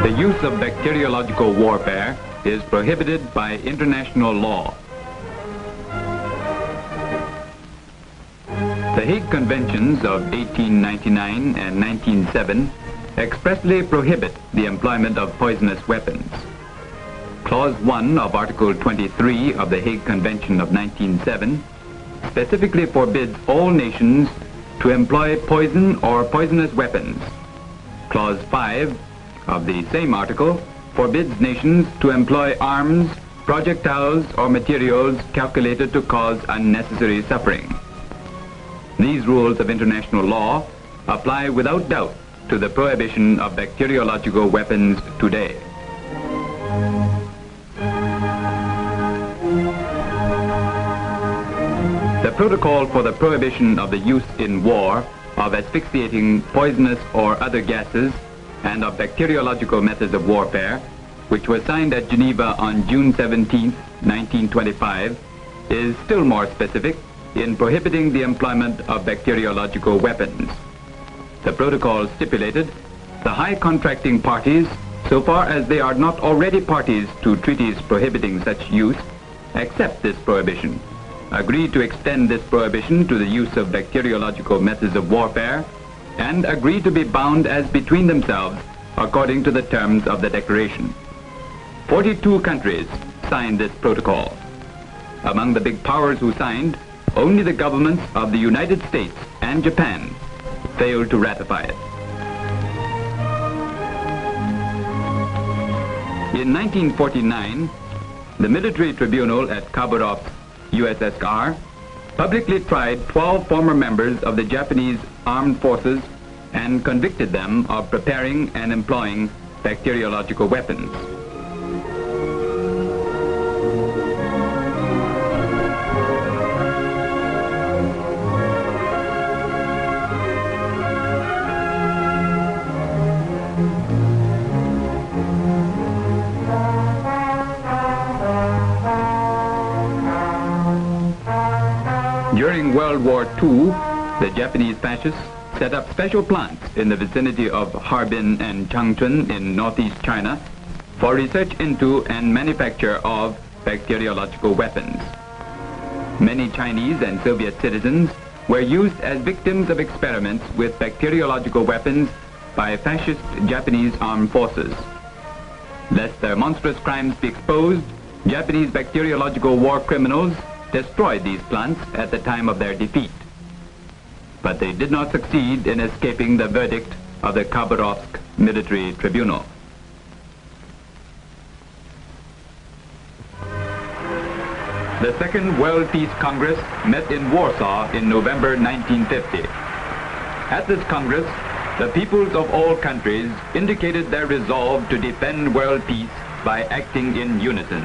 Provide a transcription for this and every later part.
The use of bacteriological warfare is prohibited by international law. The Hague Conventions of 1899 and 1907 expressly prohibit the employment of poisonous weapons. Clause 1 of Article 23 of the Hague Convention of 1907 specifically forbids all nations to employ poison or poisonous weapons. Clause 5 of the same article forbids nations to employ arms, projectiles, or materials calculated to cause unnecessary suffering. These rules of international law apply without doubt to the prohibition of bacteriological weapons today. The protocol for the prohibition of the use in war of asphyxiating poisonous or other gases and of bacteriological methods of warfare, which was signed at Geneva on June 17, 1925, is still more specific in prohibiting the employment of bacteriological weapons. The protocol stipulated the high contracting parties, so far as they are not already parties to treaties prohibiting such use, accept this prohibition, agree to extend this prohibition to the use of bacteriological methods of warfare, and agree to be bound as between themselves according to the terms of the declaration. 42 countries signed this protocol. Among the big powers who signed, only the governments of the United States and Japan failed to ratify it. In 1949, the military tribunal at Khabarovsk, USSR, publicly tried 12 former members of the Japanese armed forces and convicted them of preparing and employing bacteriological weapons. During World War II, the Japanese fascists set up special plants in the vicinity of Harbin and Changchun in northeast China for research into and manufacture of bacteriological weapons. Many Chinese and Soviet citizens were used as victims of experiments with bacteriological weapons by fascist Japanese armed forces. Lest their monstrous crimes be exposed, Japanese bacteriological war criminals destroyed these plants at the time of their defeat. But they did not succeed in escaping the verdict of the Khabarovsk military tribunal. The Second World Peace Congress met in Warsaw in November 1950. At this Congress, the peoples of all countries indicated their resolve to defend world peace by acting in unison.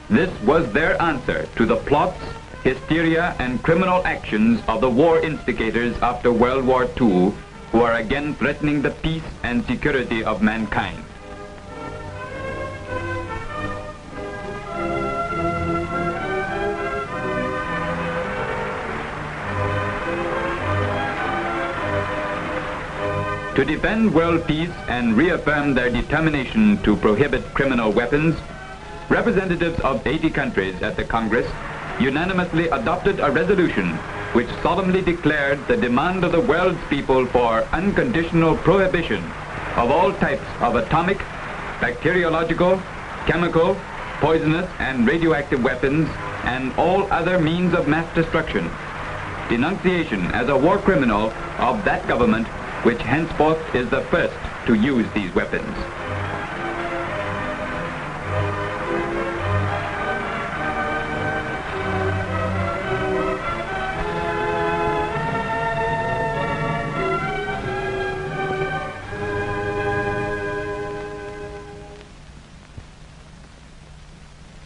This was their answer to the plots, hysteria, and criminal actions of the war instigators after World War II, who are again threatening the peace and security of mankind. To defend world peace and reaffirm their determination to prohibit criminal weapons, representatives of 80 countries at the Congress unanimously adopted a resolution which solemnly declared the demand of the world's people for unconditional prohibition of all types of atomic, bacteriological, chemical, poisonous, and radioactive weapons and all other means of mass destruction. Denunciation as a war criminal of that government which henceforth is the first to use these weapons.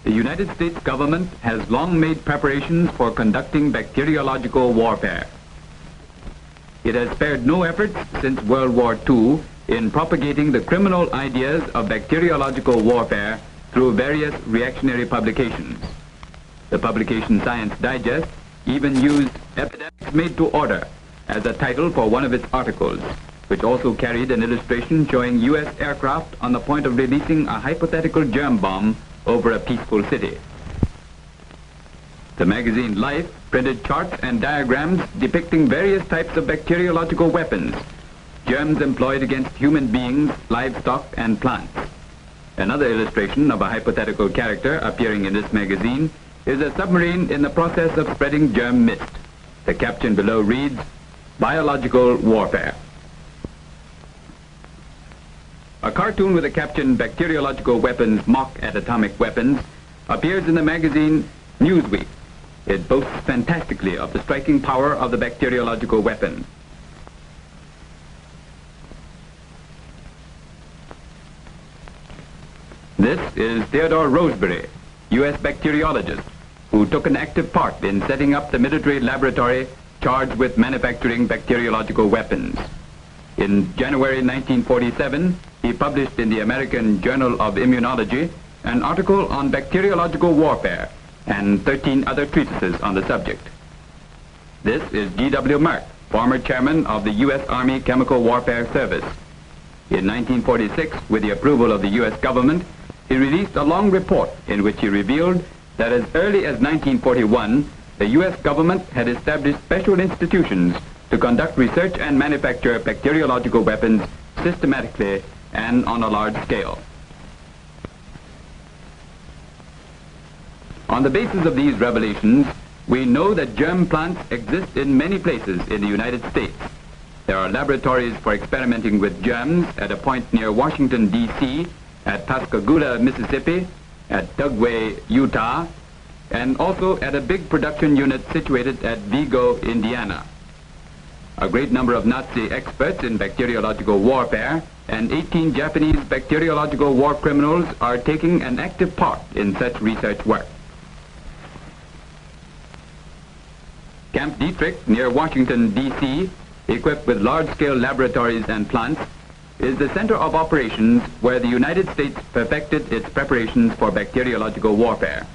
The United States government has long made preparations for conducting bacteriological warfare. It has spared no efforts since World War II in propagating the criminal ideas of bacteriological warfare through various reactionary publications. The publication Science Digest even used "Epidemics Made to Order" as a title for one of its articles, which also carried an illustration showing U.S. aircraft on the point of releasing a hypothetical germ bomb over a peaceful city. The magazine Life printed charts and diagrams depicting various types of bacteriological weapons, germs employed against human beings, livestock, and plants. Another illustration of a hypothetical character appearing in this magazine is a submarine in the process of spreading germ mist. The caption below reads, "Biological Warfare." A cartoon with the caption "Bacteriological Weapons Mock at Atomic Weapons" appears in the magazine Newsweek. It boasts fantastically of the striking power of the bacteriological weapon. This is Theodore Rosebery, U.S. bacteriologist, who took an active part in setting up the military laboratory charged with manufacturing bacteriological weapons. In January 1947, he published in the American Journal of Immunology an article on bacteriological warfare and 13 other treatises on the subject. This is G.W. Merck, former chairman of the U.S. Army Chemical Warfare Service. In 1946, with the approval of the U.S. government, he released a long report in which he revealed that as early as 1941, the U.S. government had established special institutions to conduct research and manufacture bacteriological weapons systematically and on a large scale. On the basis of these revelations, we know that germ plants exist in many places in the United States. There are laboratories for experimenting with germs at a point near Washington, D.C., at Pascagoula, Mississippi, at Dugway, Utah, and also at a big production unit situated at Vigo, Indiana. A great number of Nazi experts in bacteriological warfare and 18 Japanese bacteriological war criminals are taking an active part in such research work. Camp Detrick, near Washington, D.C., equipped with large-scale laboratories and plants, is the center of operations where the United States perfected its preparations for bacteriological warfare.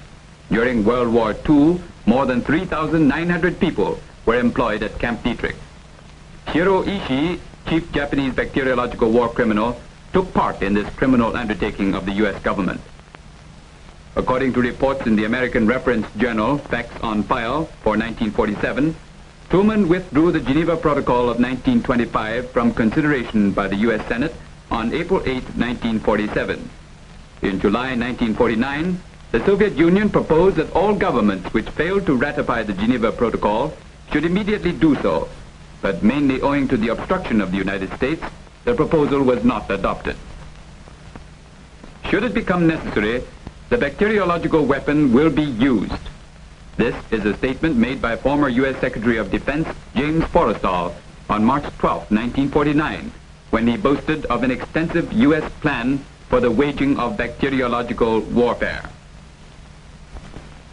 During World War II, more than 3,900 people were employed at Camp Detrick. Shiro Ishii, chief Japanese bacteriological war criminal, took part in this criminal undertaking of the U.S. government. According to reports in the American Reference Journal, Facts on File for 1947, Truman withdrew the Geneva Protocol of 1925 from consideration by the U.S. Senate on April 8, 1947. In July 1949, the Soviet Union proposed that all governments which failed to ratify the Geneva Protocol should immediately do so, but mainly owing to the obstruction of the United States, the proposal was not adopted. Should it become necessary, The bacteriological weapon will be used. This is a statement made by former U.S. Secretary of Defense James Forrestal on March 12, 1949, when he boasted of an extensive U.S. plan for the waging of bacteriological warfare.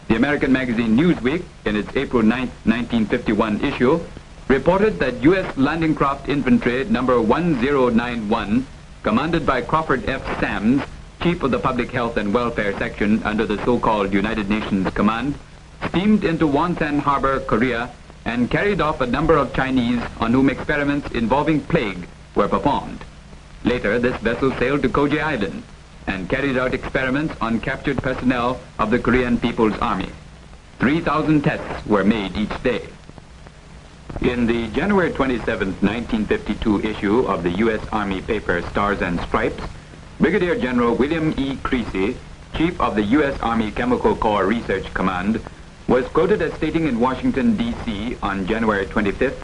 The American magazine Newsweek, in its April 9, 1951 issue, reported that U.S. Landing Craft Infantry number 1091, commanded by Crawford F. Sams, Chief of the Public Health and Welfare Section under the so-called United Nations Command, steamed into Wonsan Harbor, Korea, and carried off a number of Chinese on whom experiments involving plague were performed. Later, this vessel sailed to Koji Island and carried out experiments on captured personnel of the Korean People's Army. 3,000 tests were made each day. In the January 27, 1952 issue of the U.S. Army paper Stars and Stripes, Brigadier General William E. Creasy, Chief of the U.S. Army Chemical Corps Research Command, was quoted as stating in Washington, D.C. on January 25th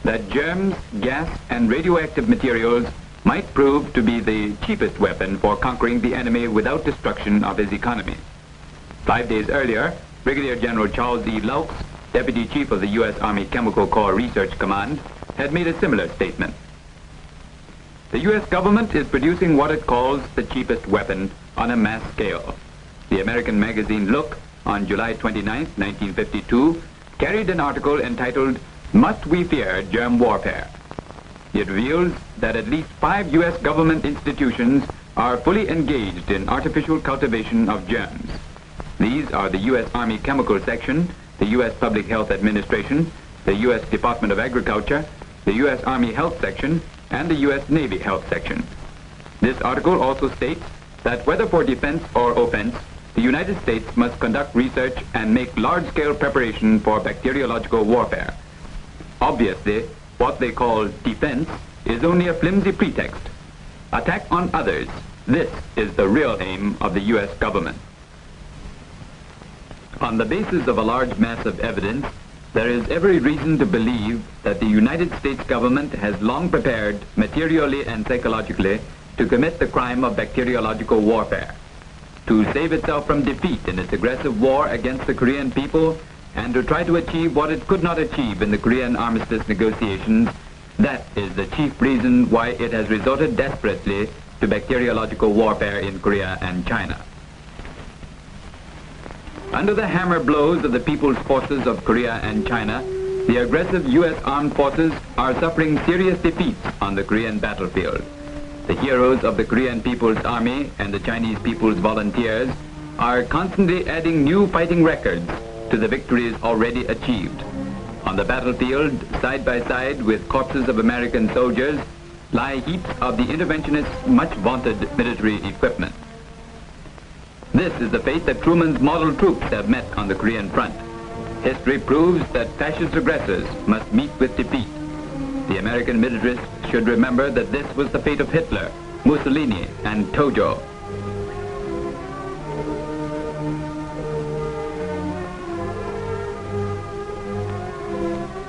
that germs, gas, and radioactive materials might prove to be the cheapest weapon for conquering the enemy without destruction of his economy. 5 days earlier, Brigadier General Charles E. Laux, Deputy Chief of the U.S. Army Chemical Corps Research Command, had made a similar statement. The U.S. government is producing what it calls the cheapest weapon on a mass scale. The American magazine Look, on July 29, 1952, carried an article entitled, "Must We Fear Germ Warfare?" It reveals that at least 5 U.S. government institutions are fully engaged in artificial cultivation of germs. These are the U.S. Army Chemical Section, the U.S. Public Health Administration, the U.S. Department of Agriculture, the U.S. Army Health Section, and the U.S. Navy Health Section. This article also states that whether for defense or offense, the United States must conduct research and make large-scale preparation for bacteriological warfare. Obviously, what they call defense is only a flimsy pretext. Attack on others, this is the real aim of the U.S. government. On the basis of a large mass of evidence, there is every reason to believe that the United States government has long prepared, materially and psychologically, to commit the crime of bacteriological warfare, to save itself from defeat in its aggressive war against the Korean people, and to try to achieve what it could not achieve in the Korean armistice negotiations. That is the chief reason why it has resorted desperately to bacteriological warfare in Korea and China. Under the hammer blows of the People's Forces of Korea and China, the aggressive U.S. armed forces are suffering serious defeats on the Korean battlefield. The heroes of the Korean People's Army and the Chinese People's Volunteers are constantly adding new fighting records to the victories already achieved. On the battlefield, side by side with corpses of American soldiers, lie heaps of the interventionists' much vaunted military equipment. This is the fate that Truman's model troops have met on the Korean front. History proves that fascist aggressors must meet with defeat. The American militarists should remember that this was the fate of Hitler, Mussolini, and Tojo.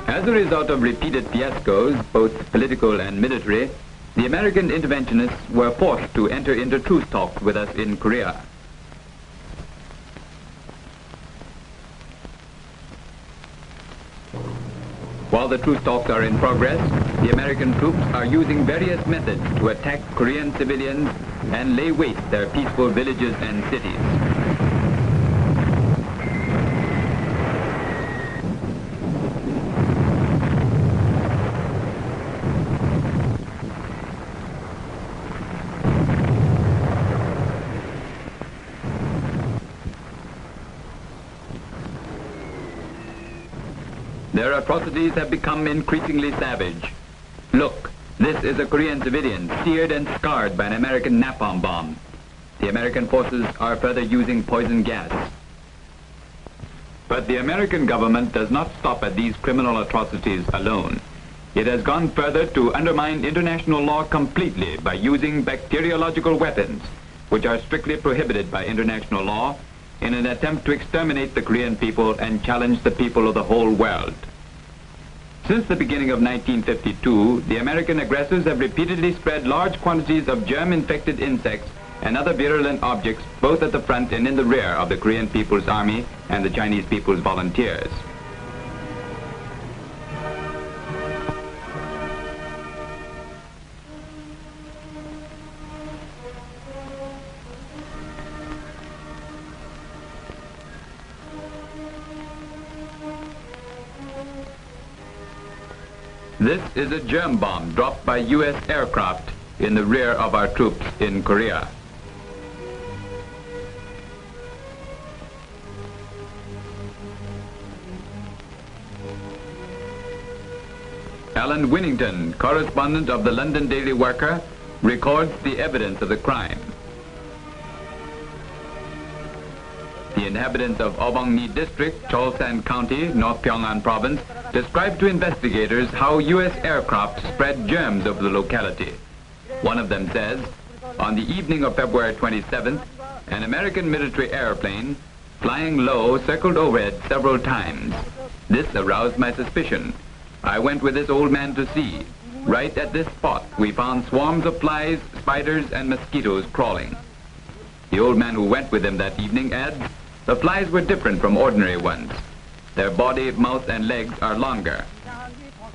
As a result of repeated fiascos, both political and military, the American interventionists were forced to enter into truce talks with us in Korea. While the truce talks are in progress, the American troops are using various methods to attack Korean civilians and lay waste their peaceful villages and cities. Their atrocities have become increasingly savage. Look, this is a Korean civilian seared and scarred by an American napalm bomb. The American forces are further using poison gas. But the American government does not stop at these criminal atrocities alone. It has gone further to undermine international law completely by using bacteriological weapons, which are strictly prohibited by international law, in an attempt to exterminate the Korean people and challenge the people of the whole world. Since the beginning of 1952, the American aggressors have repeatedly spread large quantities of germ-infected insects and other virulent objects both at the front and in the rear of the Korean People's Army and the Chinese People's Volunteers. This is a germ bomb dropped by U.S. aircraft in the rear of our troops in Korea. Alan Winnington, correspondent of the London Daily Worker, records the evidence of the crime. The inhabitants of Obongni District, Cholsan County, North Pyongan Province, described to investigators how U.S. aircraft spread germs over the locality. One of them says, on the evening of February 27th, an American military airplane, flying low, circled overhead several times. This aroused my suspicion. I went with this old man to see. Right at this spot, we found swarms of flies, spiders, and mosquitoes crawling. The old man who went with him that evening adds, the flies were different from ordinary ones. Their body, mouth, and legs are longer.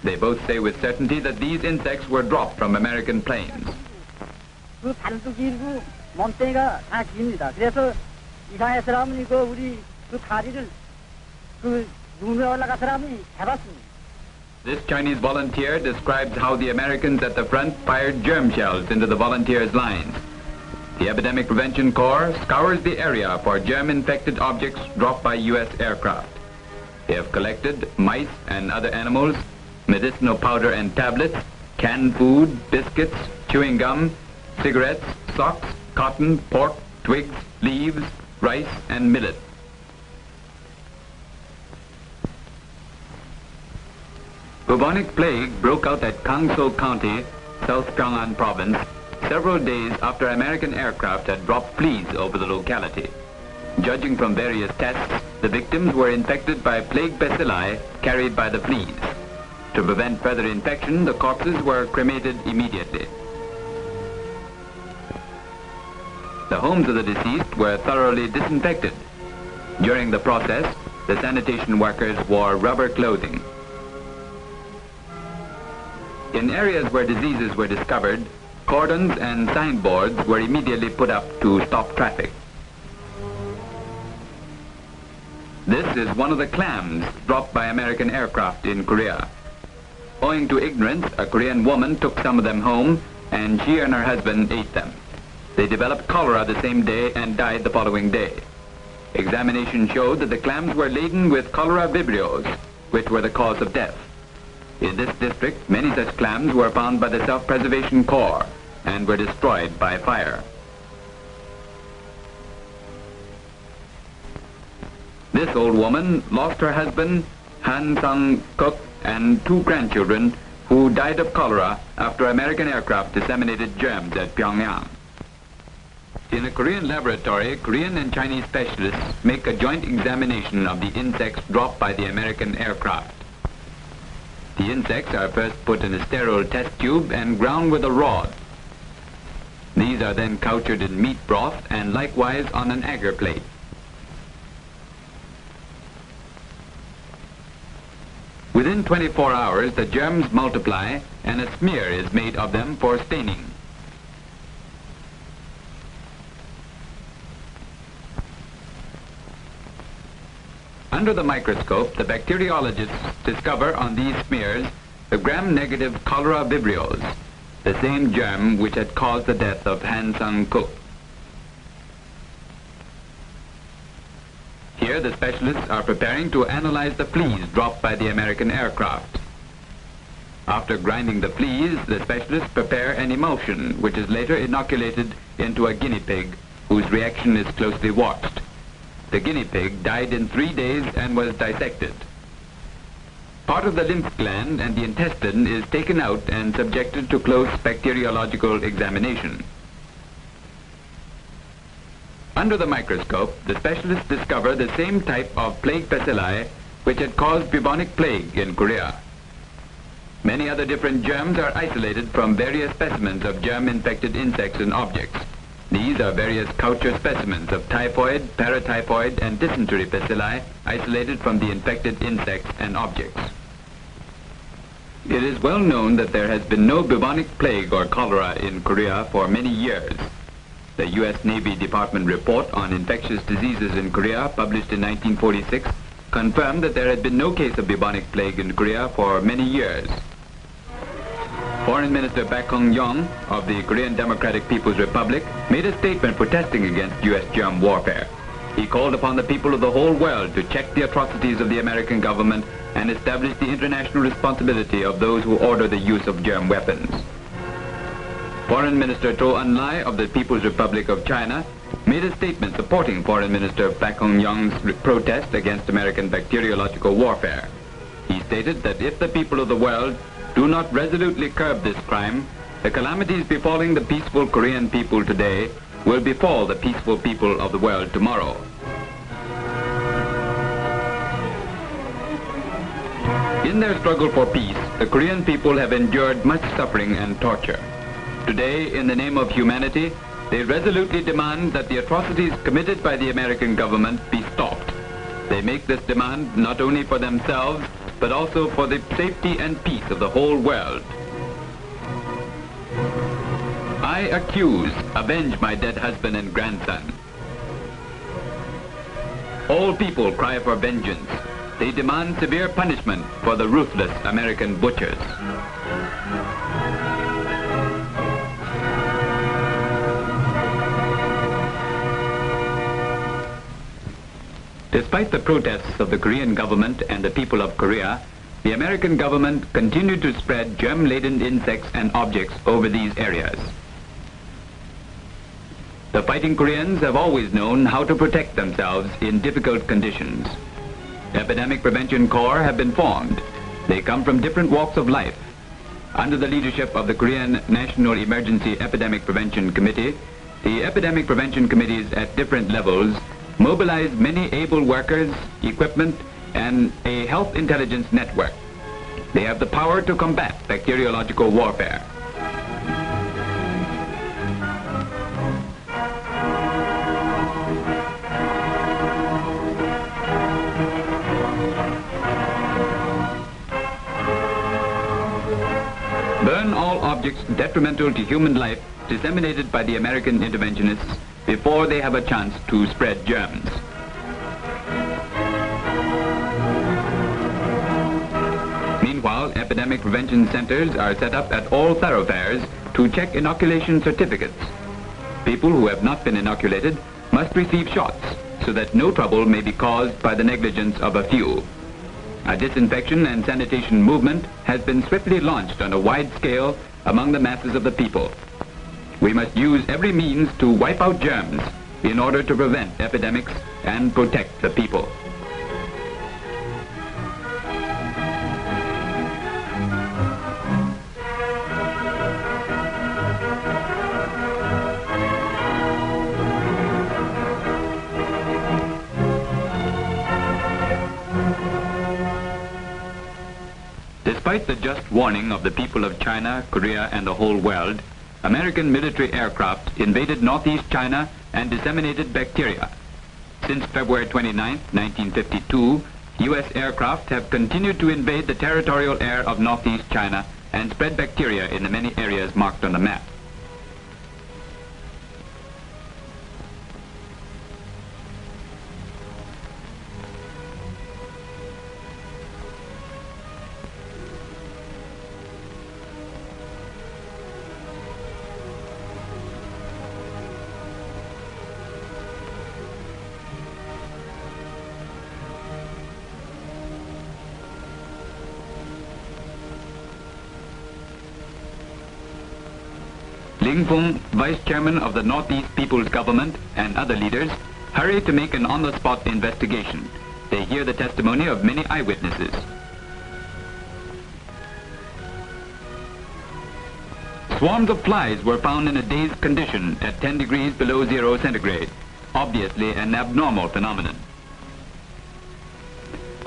They both say with certainty that these insects were dropped from American planes. 그 발도 길고 몸뚱이가 다 깁니다. 그래서 이상한 사람은 우리 그 다리를 그 눈에 올라간 사람이 잡았습니다. This Chinese volunteer describes how the Americans at the front fired germ shells into the volunteers' lines. The Epidemic Prevention Corps scours the area for germ-infected objects dropped by U.S. aircraft. They have collected mice and other animals, medicinal powder and tablets, canned food, biscuits, chewing gum, cigarettes, socks, cotton, pork, twigs, leaves, rice, and millet. Bubonic plague broke out at Kangso County, South Pyongan Province, several days after American aircraft had dropped fleas over the locality. Judging from various tests, the victims were infected by plague bacilli carried by the fleas. To prevent further infection, the corpses were cremated immediately. The homes of the deceased were thoroughly disinfected. During the process, the sanitation workers wore rubber clothing. In areas where diseases were discovered, cordons and signboards were immediately put up to stop traffic. This is one of the clams dropped by American aircraft in Korea. Owing to ignorance, a Korean woman took some of them home, and she and her husband ate them. They developed cholera the same day and died the following day. Examination showed that the clams were laden with cholera vibrios, which were the cause of death. In this district, many such clams were found by the Self-Preservation Corps and were destroyed by fire. This old woman lost her husband, Han Sang-kuk, and 2 grandchildren who died of cholera after American aircraft disseminated germs at Pyongyang. In a Korean laboratory, Korean and Chinese specialists make a joint examination of the insects dropped by the American aircraft. The insects are first put in a sterile test tube and ground with a rod. These are then cultured in meat broth and likewise on an agar plate. Within 24 hours, the germs multiply and a smear is made of them for staining. Under the microscope, the bacteriologists discover on these smears the gram-negative cholera vibrios, the same germ which had caused the death of Han Sang-kuk. Here, the specialists are preparing to analyze the fleas dropped by the American aircraft. After grinding the fleas, the specialists prepare an emulsion which is later inoculated into a guinea pig whose reaction is closely watched. The guinea pig died in 3 days and was dissected. Part of the lymph gland and the intestine is taken out and subjected to close bacteriological examination. Under the microscope, the specialists discover the same type of plague bacilli which had caused bubonic plague in Korea. Many other different germs are isolated from various specimens of germ-infected insects and objects. These are various culture specimens of typhoid, paratyphoid, and dysentery bacilli isolated from the infected insects and objects. It is well known that there has been no bubonic plague or cholera in Korea for many years. The U.S. Navy Department report on infectious diseases in Korea, published in 1946, confirmed that there had been no case of bubonic plague in Korea for many years. Foreign Minister Baek Hong-yong of the Korean Democratic People's Republic made a statement protesting against U.S. germ warfare. He called upon the people of the whole world to check the atrocities of the American government and establish the international responsibility of those who order the use of germ weapons. Foreign Minister To En-lai of the People's Republic of China made a statement supporting Foreign Minister Baek Hong-yong's protest against American bacteriological warfare. He stated that if the people of the world do not resolutely curb this crime, the calamities befalling the peaceful Korean people today will befall the peaceful people of the world tomorrow. In their struggle for peace, the Korean people have endured much suffering and torture. Today, in the name of humanity, they resolutely demand that the atrocities committed by the American government be stopped. They make this demand not only for themselves, but also for the safety and peace of the whole world. I accuse, avenge my dead husband and grandson. All people cry for vengeance. They demand severe punishment for the ruthless American butchers. Despite the protests of the Korean government and the people of Korea, the American government continued to spread germ-laden insects and objects over these areas. The fighting Koreans have always known how to protect themselves in difficult conditions. Epidemic Prevention Corps have been formed. They come from different walks of life. Under the leadership of the Korean National Emergency Epidemic Prevention Committee, the epidemic prevention committees at different levels mobilize many able workers, equipment, and a health intelligence network. They have the power to combat bacteriological warfare. Burn all objects detrimental to human life disseminated by the American interventionists before they have a chance to spread germs. Meanwhile, epidemic prevention centers are set up at all thoroughfares to check inoculation certificates. People who have not been inoculated must receive shots so that no trouble may be caused by the negligence of a few. A disinfection and sanitation movement has been swiftly launched on a wide scale among the masses of the people. We must use every means to wipe out germs in order to prevent epidemics and protect the people. Despite the just warning of the people of China, Korea, and the whole world, American military aircraft invaded northeast China and disseminated bacteria. Since February 29, 1952, U.S. aircraft have continued to invade the territorial air of northeast China and spread bacteria in the many areas marked on the map. Ling Fung, Vice Chairman of the Northeast People's Government, and other leaders hurry to make an on-the-spot investigation. They hear the testimony of many eyewitnesses. Swarms of flies were found in a dazed condition at 10 degrees below 0 centigrade, obviously an abnormal phenomenon.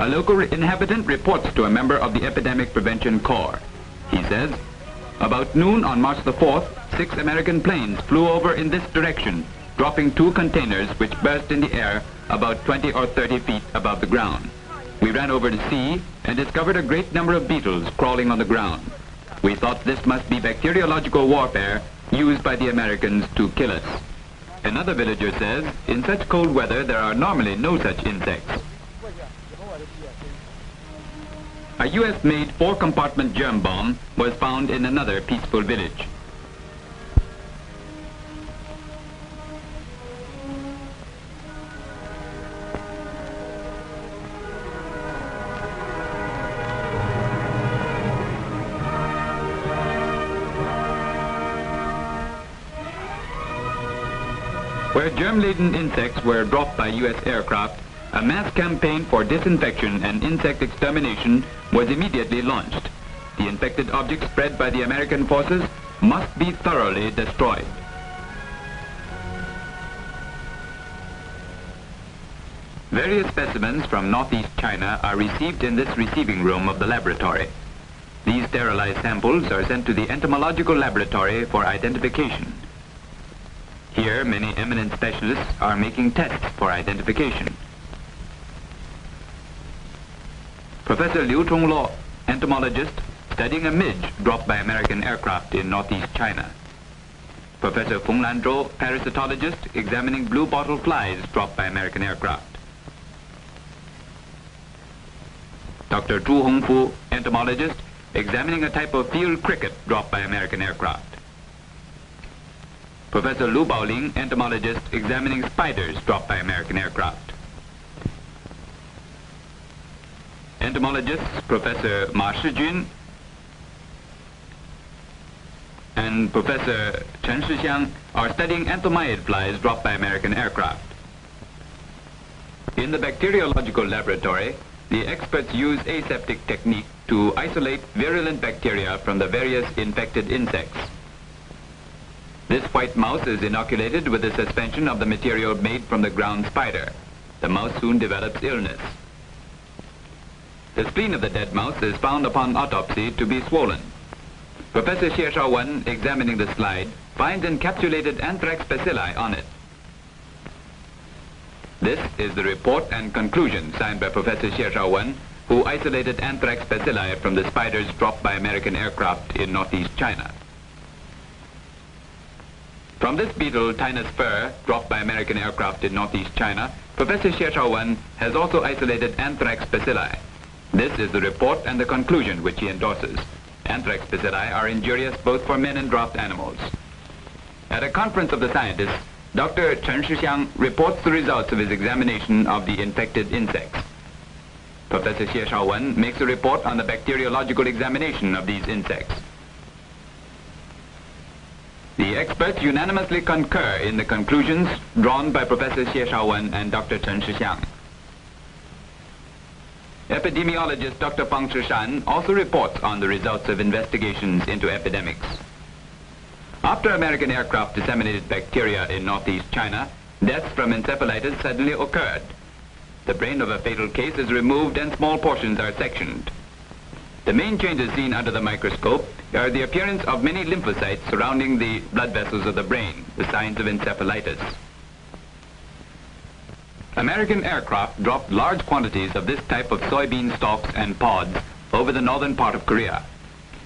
A local inhabitant reports to a member of the Epidemic Prevention Corps. He says, About noon on March the 4th, 6 American planes flew over in this direction, dropping 2 containers which burst in the air about 20 or 30 feet above the ground. We ran over to see and discovered a great number of beetles crawling on the ground. We thought this must be bacteriological warfare used by the Americans to kill us. Another villager says, in such cold weather there are normally no such insects. A US-made 4-compartment germ bomb was found in another peaceful village. Where germ-laden insects were dropped by US aircraft, a mass campaign for disinfection and insect extermination was immediately launched. The infected objects spread by the American forces must be thoroughly destroyed. Various specimens from northeast China are received in this receiving room of the laboratory. These sterilized samples are sent to the entomological laboratory for identification. Here, many eminent specialists are making tests for identification. Professor Liu Chongluo, entomologist, studying a midge dropped by American aircraft in northeast China. Professor Feng Lanzhou, parasitologist, examining blue bottle flies dropped by American aircraft. Dr. Zhu Hongfu, entomologist, examining a type of field cricket dropped by American aircraft. Professor Lu Baoling, entomologist, examining spiders dropped by American aircraft. Entomologists Professor Ma Shijun and Professor Chen Shixiang are studying entomyid flies dropped by American aircraft. In the bacteriological laboratory, the experts use aseptic technique to isolate virulent bacteria from the various infected insects. This white mouse is inoculated with a suspension of the material made from the ground spider. The mouse soon develops illness. The spleen of the dead mouse is found upon autopsy to be swollen. Professor Xie Shaowen, examining the slide, finds encapsulated anthrax bacilli on it. This is the report and conclusion signed by Professor Xie Shaowen, who isolated anthrax bacilli from the spiders dropped by American aircraft in northeast China. From this beetle, Tinus fur, dropped by American aircraft in northeast China, Professor Xie Shaowen has also isolated anthrax bacilli. This is the report and the conclusion which he endorses. Anthrax bacilli are injurious both for men and draft animals. At a conference of the scientists, Dr. Chen Shixiang reports the results of his examination of the infected insects. Professor Xie Shaowen makes a report on the bacteriological examination of these insects. The experts unanimously concur in the conclusions drawn by Professor Xie Shaowen and Dr. Chen Shixiang. Epidemiologist Dr. Fang Zhishan also reports on the results of investigations into epidemics. After American aircraft disseminated bacteria in northeast China, deaths from encephalitis suddenly occurred. The brain of a fatal case is removed and small portions are sectioned. The main changes seen under the microscope are the appearance of many lymphocytes surrounding the blood vessels of the brain, the signs of encephalitis. American aircraft dropped large quantities of this type of soybean stalks and pods over the northern part of Korea.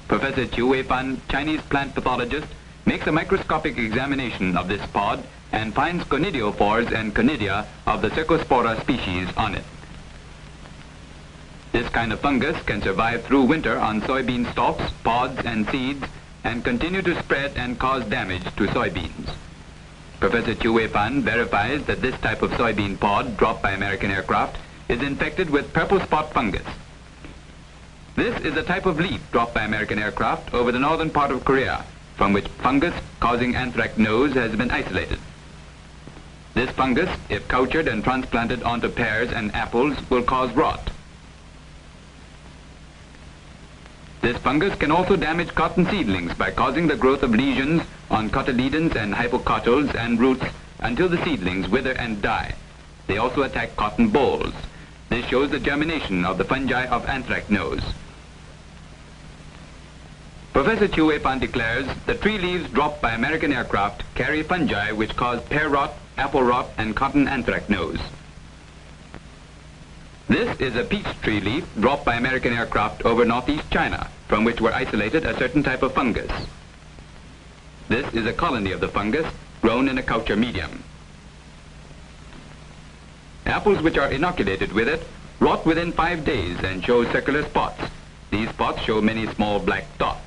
Professor Chiu Wei-fan, Chinese plant pathologist, makes a microscopic examination of this pod and finds conidiophores and conidia of the Cercospora species on it. This kind of fungus can survive through winter on soybean stalks, pods, and seeds and continue to spread and cause damage to soybeans. Professor Chiu Wei-fan verifies that this type of soybean pod dropped by American aircraft is infected with purple spot fungus. This is a type of leaf dropped by American aircraft over the northern part of Korea, from which fungus causing anthracnose has been isolated. This fungus, if cultured and transplanted onto pears and apples, will cause rot. This fungus can also damage cotton seedlings by causing the growth of lesions on cotyledons and hypocotyls and roots until the seedlings wither and die. They also attack cotton bolls. This shows the germination of the fungi of anthracnose. Professor Chu Wei-pan declares the tree leaves dropped by American aircraft carry fungi which cause pear rot, apple rot, and cotton anthracnose. This is a peach tree leaf dropped by American aircraft over northeast China, from which were isolated a certain type of fungus. This is a colony of the fungus grown in a culture medium. Apples which are inoculated with it rot within 5 days and show circular spots. These spots show many small black dots.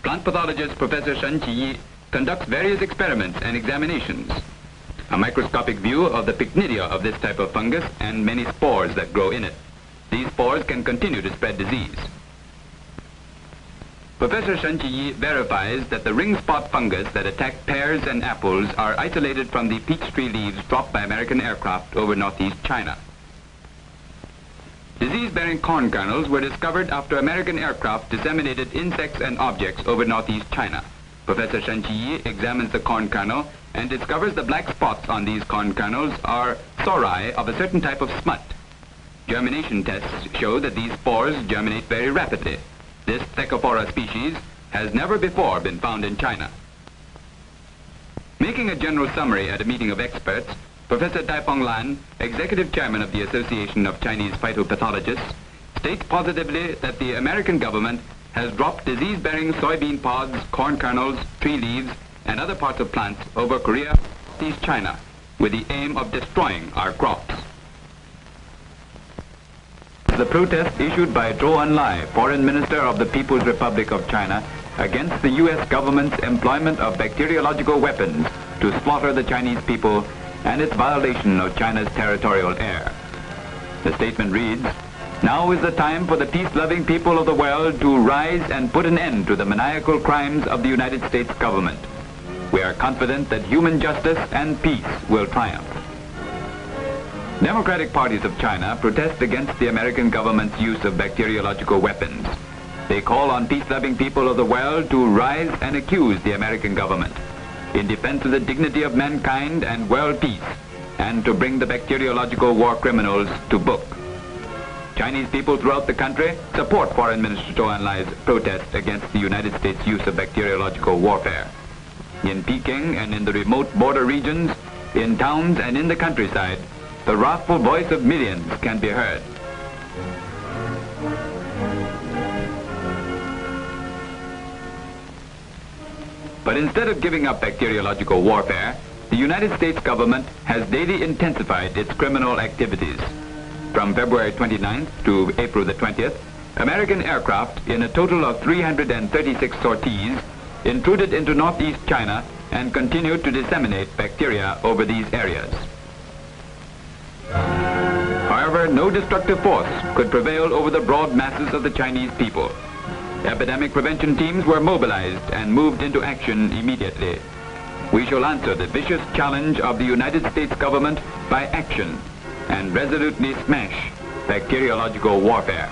Plant pathologist Professor Shen Qiyi conducts various experiments and examinations. A microscopic view of the pycnidia of this type of fungus and many spores that grow in it. These spores can continue to spread disease. Professor Shen Qiyi verifies that the ring spot fungus that attack pears and apples are isolated from the peach tree leaves dropped by American aircraft over northeast China. Disease-bearing corn kernels were discovered after American aircraft disseminated insects and objects over northeast China. Professor Shen Qiyi examines the corn kernel and discovers the black spots on these corn kernels are sori of a certain type of smut. Germination tests show that these spores germinate very rapidly. This Thecophora species has never before been found in China. Making a general summary at a meeting of experts, Professor Daifeng Lan, executive chairman of the Association of Chinese Phytopathologists, states positively that the American government has dropped disease-bearing soybean pods, corn kernels, tree leaves, and other parts of plants over Korea, East China, with the aim of destroying our crops. The protest issued by Zhou Enlai, Foreign Minister of the People's Republic of China, against the U.S. government's employment of bacteriological weapons to slaughter the Chinese people and its violation of China's territorial air. The statement reads, "Now is the time for the peace-loving people of the world to rise and put an end to the maniacal crimes of the United States government. We are confident that human justice and peace will triumph." Democratic parties of China protest against the American government's use of bacteriological weapons. They call on peace-loving people of the world to rise and accuse the American government in defense of the dignity of mankind and world peace, and to bring the bacteriological war criminals to book. Chinese people throughout the country support Foreign Minister Zhou Enlai's protest against the United States' use of bacteriological warfare. In Peking and in the remote border regions, in towns and in the countryside, the wrathful voice of millions can be heard. But instead of giving up bacteriological warfare, the United States government has daily intensified its criminal activities. From February 29th to April the 20th, American aircraft in a total of 336 sorties intruded into northeast China and continued to disseminate bacteria over these areas. However, no destructive force could prevail over the broad masses of the Chinese people. Epidemic prevention teams were mobilized and moved into action immediately. We shall answer the vicious challenge of the United States government by action and resolutely smash bacteriological warfare.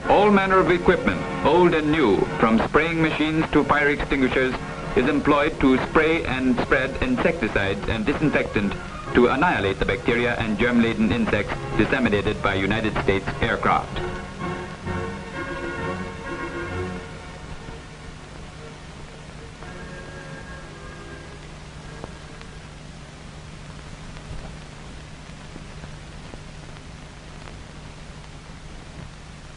All manner of equipment, old and new, from spraying machines to fire extinguishers, is employed to spray and spread insecticides and disinfectant to annihilate the bacteria and germ-laden insects disseminated by United States aircraft.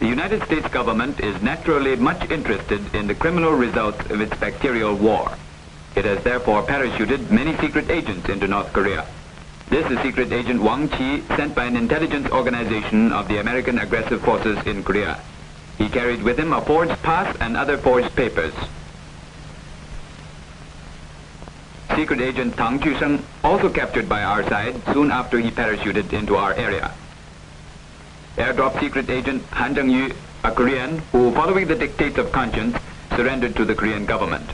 The United States government is naturally much interested in the criminal results of its bacterial war. It has therefore parachuted many secret agents into North Korea. This is Secret Agent Wang Qi, sent by an intelligence organization of the American aggressive forces in Korea. He carried with him a forged pass and other forged papers. Secret Agent Tang Chuseng, also captured by our side soon after he parachuted into our area. Airdrop Secret Agent Han Zhengyu a Korean who, following the dictates of conscience, surrendered to the Korean government.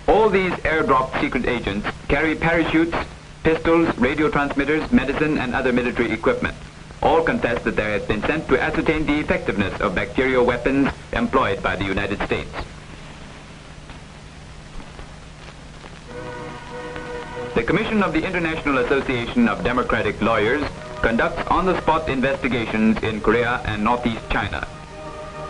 All these airdropped secret agents carry parachutes, pistols, radio transmitters, medicine, and other military equipment. All confess that they have been sent to ascertain the effectiveness of bacterial weapons employed by the United States. The Commission of the International Association of Democratic Lawyers conducts on-the-spot investigations in Korea and Northeast China.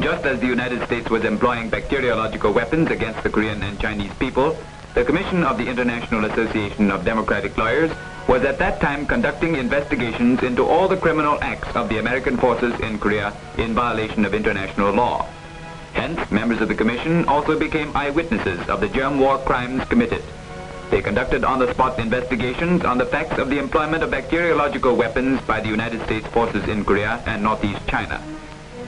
Just as the United States was employing bacteriological weapons against the Korean and Chinese people, the Commission of the International Association of Democratic Lawyers was at that time conducting investigations into all the criminal acts of the American forces in Korea in violation of international law. Hence, members of the Commission also became eyewitnesses of the germ war crimes committed. They conducted on-the-spot investigations on the facts of the employment of bacteriological weapons by the United States forces in Korea and Northeast China.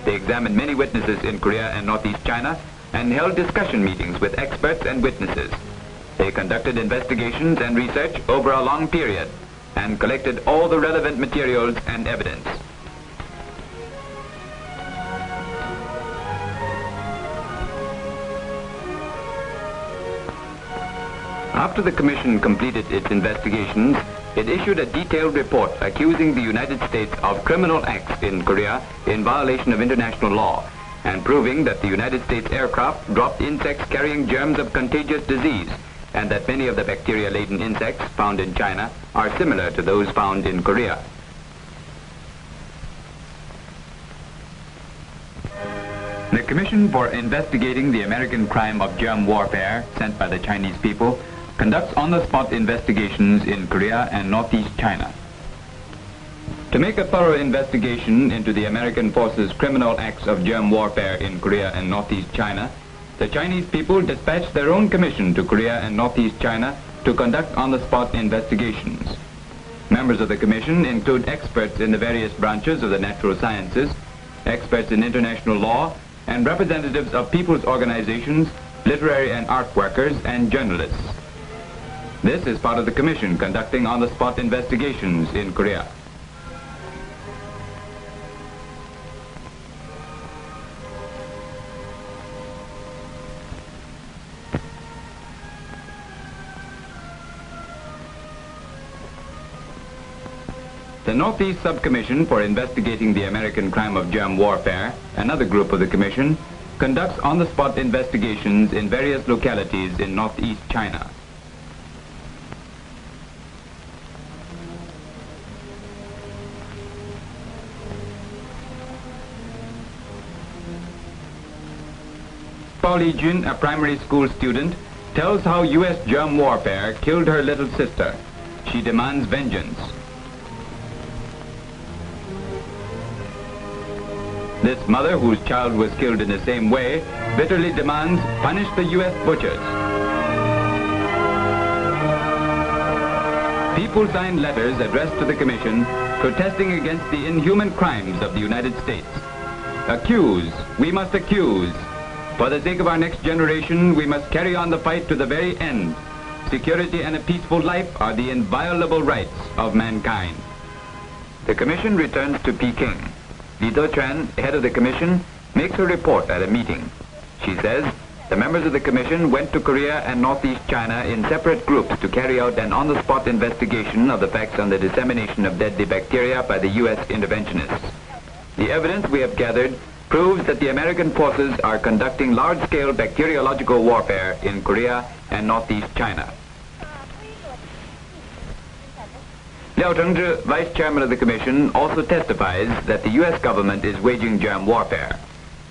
They examined many witnesses in Korea and Northeast China and held discussion meetings with experts and witnesses. They conducted investigations and research over a long period and collected all the relevant materials and evidence. After the Commission completed its investigations, it issued a detailed report accusing the United States of criminal acts in Korea in violation of international law and proving that the United States aircraft dropped insects carrying germs of contagious disease and that many of the bacteria-laden insects found in China are similar to those found in Korea. The Commission for Investigating the American Crime of Germ Warfare, sent by the Chinese people, conducts on-the-spot investigations in Korea and Northeast China. To make a thorough investigation into the American forces' criminal acts of germ warfare in Korea and Northeast China, the Chinese people dispatched their own commission to Korea and Northeast China to conduct on-the-spot investigations. Members of the commission include experts in the various branches of the natural sciences, experts in international law, and representatives of people's organizations, literary and art workers, and journalists. This is part of the commission conducting on-the-spot investigations in Korea. The Northeast Subcommission for Investigating the American Crime of Germ Warfare, another group of the Commission, conducts on-the-spot investigations in various localities in Northeast China. Pao Li Jun, a primary school student, tells how U.S. germ warfare killed her little sister. She demands vengeance. This mother, whose child was killed in the same way, bitterly demands, punish the U.S. butchers. People signed letters addressed to the Commission protesting against the inhuman crimes of the United States. Accuse, we must accuse. For the sake of our next generation, we must carry on the fight to the very end. Security and a peaceful life are the inviolable rights of mankind. The Commission returns to Peking. Li Do-Chuan, head of the Commission, makes a report at a meeting. She says, the members of the Commission went to Korea and Northeast China in separate groups to carry out an on-the-spot investigation of the facts on the dissemination of deadly bacteria by the U.S. interventionists. The evidence we have gathered proves that the American forces are conducting large-scale bacteriological warfare in Korea and Northeast China. Liao Zhengzhi, Vice Chairman of the Commission, also testifies that the U.S. government is waging germ warfare.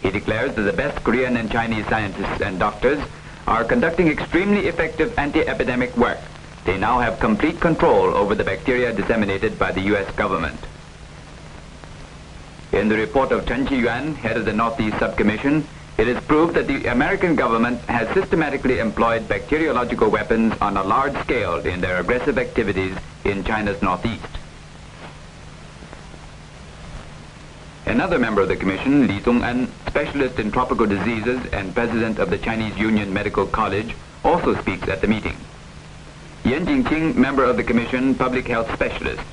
He declares that the best Korean and Chinese scientists and doctors are conducting extremely effective anti-epidemic work. They now have complete control over the bacteria disseminated by the U.S. government. In the report of Chen Qiyuan, head of the Northeast Subcommission, it is proved that the American government has systematically employed bacteriological weapons on a large scale in their aggressive activities in China's northeast. Another member of the Commission, Li Zhong'an, specialist in tropical diseases and president of the Chinese Union Medical College, also speaks at the meeting. Yan Jingqing, member of the Commission, public health specialist.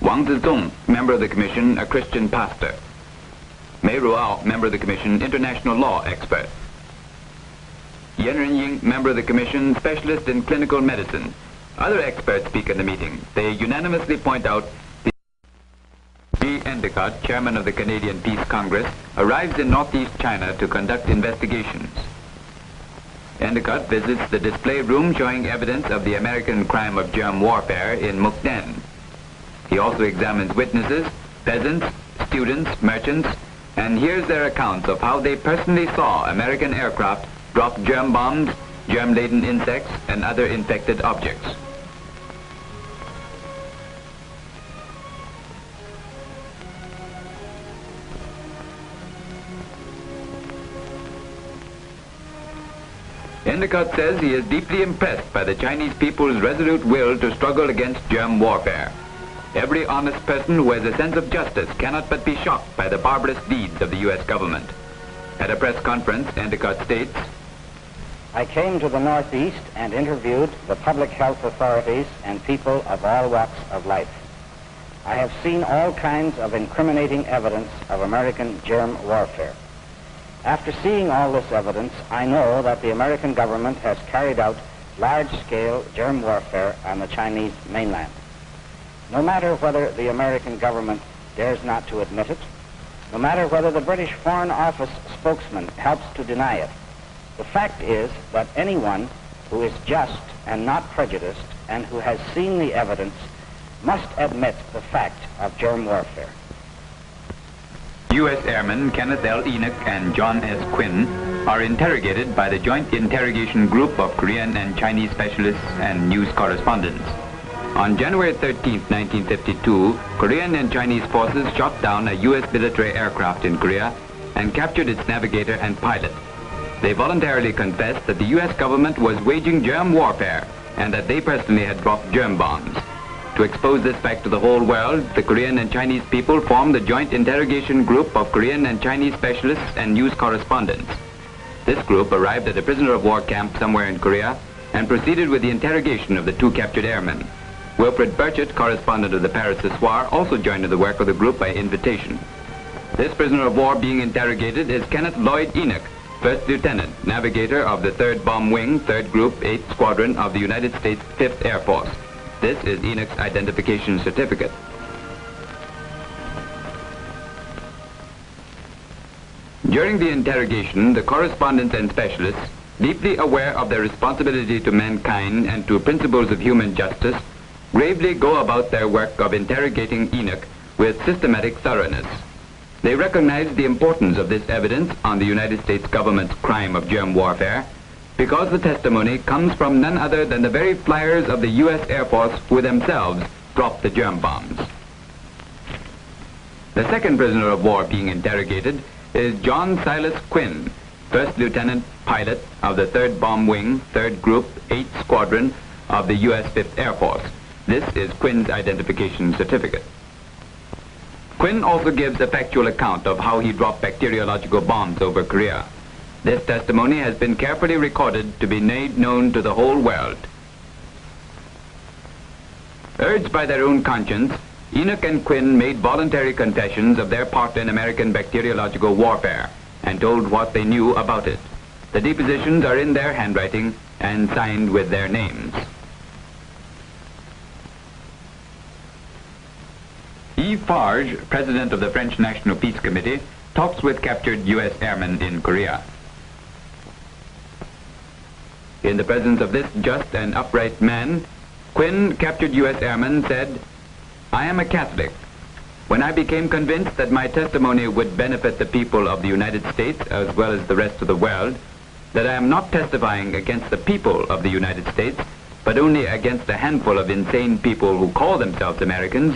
Wang Zizong, member of the Commission, a Christian pastor. Mei Ruao, member of the Commission, international law expert. Yen Renying, member of the Commission, specialist in clinical medicine. Other experts speak in the meeting. They unanimously point out G. Endicott, chairman of the Canadian Peace Congress, arrives in northeast China to conduct investigations. Endicott visits the display room showing evidence of the American crime of germ warfare in Mukden. He also examines witnesses, peasants, students, merchants, and hears their accounts of how they personally saw American aircraft drop germ bombs, germ-laden insects, and other infected objects. Endicott says he is deeply impressed by the Chinese people's resolute will to struggle against germ warfare. Every honest person who has a sense of justice cannot but be shocked by the barbarous deeds of the U.S. government. At a press conference, Endicott states, I came to the Northeast and interviewed the public health authorities and people of all walks of life. I have seen all kinds of incriminating evidence of American germ warfare. After seeing all this evidence, I know that the American government has carried out large-scale germ warfare on the Chinese mainland. No matter whether the American government dares not to admit it, no matter whether the British Foreign Office spokesman helps to deny it, the fact is that anyone who is just and not prejudiced and who has seen the evidence must admit the fact of germ warfare. U.S. Airmen Kenneth L. Enoch and John S. Quinn are interrogated by the Joint Interrogation Group of Korean and Chinese specialists and news correspondents. On January 13, 1952, Korean and Chinese forces shot down a U.S. military aircraft in Korea and captured its navigator and pilot. They voluntarily confessed that the U.S. government was waging germ warfare and that they personally had dropped germ bombs. To expose this fact to the whole world, the Korean and Chinese people formed the Joint Interrogation Group of Korean and Chinese specialists and news correspondents. This group arrived at a prisoner of war camp somewhere in Korea and proceeded with the interrogation of the two captured airmen. Wilfred Burchett, correspondent of the Paris Soir, also joined in the work of the group by invitation. This prisoner of war being interrogated is Kenneth Lloyd Enoch, First Lieutenant, Navigator of the 3rd Bomb Wing, 3rd Group, 8th Squadron of the United States 5th Air Force. This is Enoch's identification certificate. During the interrogation, the correspondents and specialists, deeply aware of their responsibility to mankind and to principles of human justice, gravely go about their work of interrogating Enoch with systematic thoroughness. They recognize the importance of this evidence on the United States government's crime of germ warfare, because the testimony comes from none other than the very flyers of the U.S. Air Force who themselves dropped the germ bombs. The second prisoner of war being interrogated is John Silas Quinn, First Lieutenant Pilot of the 3rd Bomb Wing, 3rd Group, 8th Squadron of the U.S. 5th Air Force. This is Quinn's identification certificate. Quinn also gives a factual account of how he dropped bacteriological bombs over Korea. This testimony has been carefully recorded to be made known to the whole world. Urged by their own conscience, Enoch and Quinn made voluntary confessions of their part in American bacteriological warfare and told what they knew about it. The depositions are in their handwriting and signed with their names. Yves Farge, president of the French National Peace Committee, talks with captured U.S. airmen in Korea. In the presence of this just and upright man, Quinn, captured U.S. airman, said, I am a Catholic. When I became convinced that my testimony would benefit the people of the United States as well as the rest of the world, that I am not testifying against the people of the United States, but only against a handful of insane people who call themselves Americans,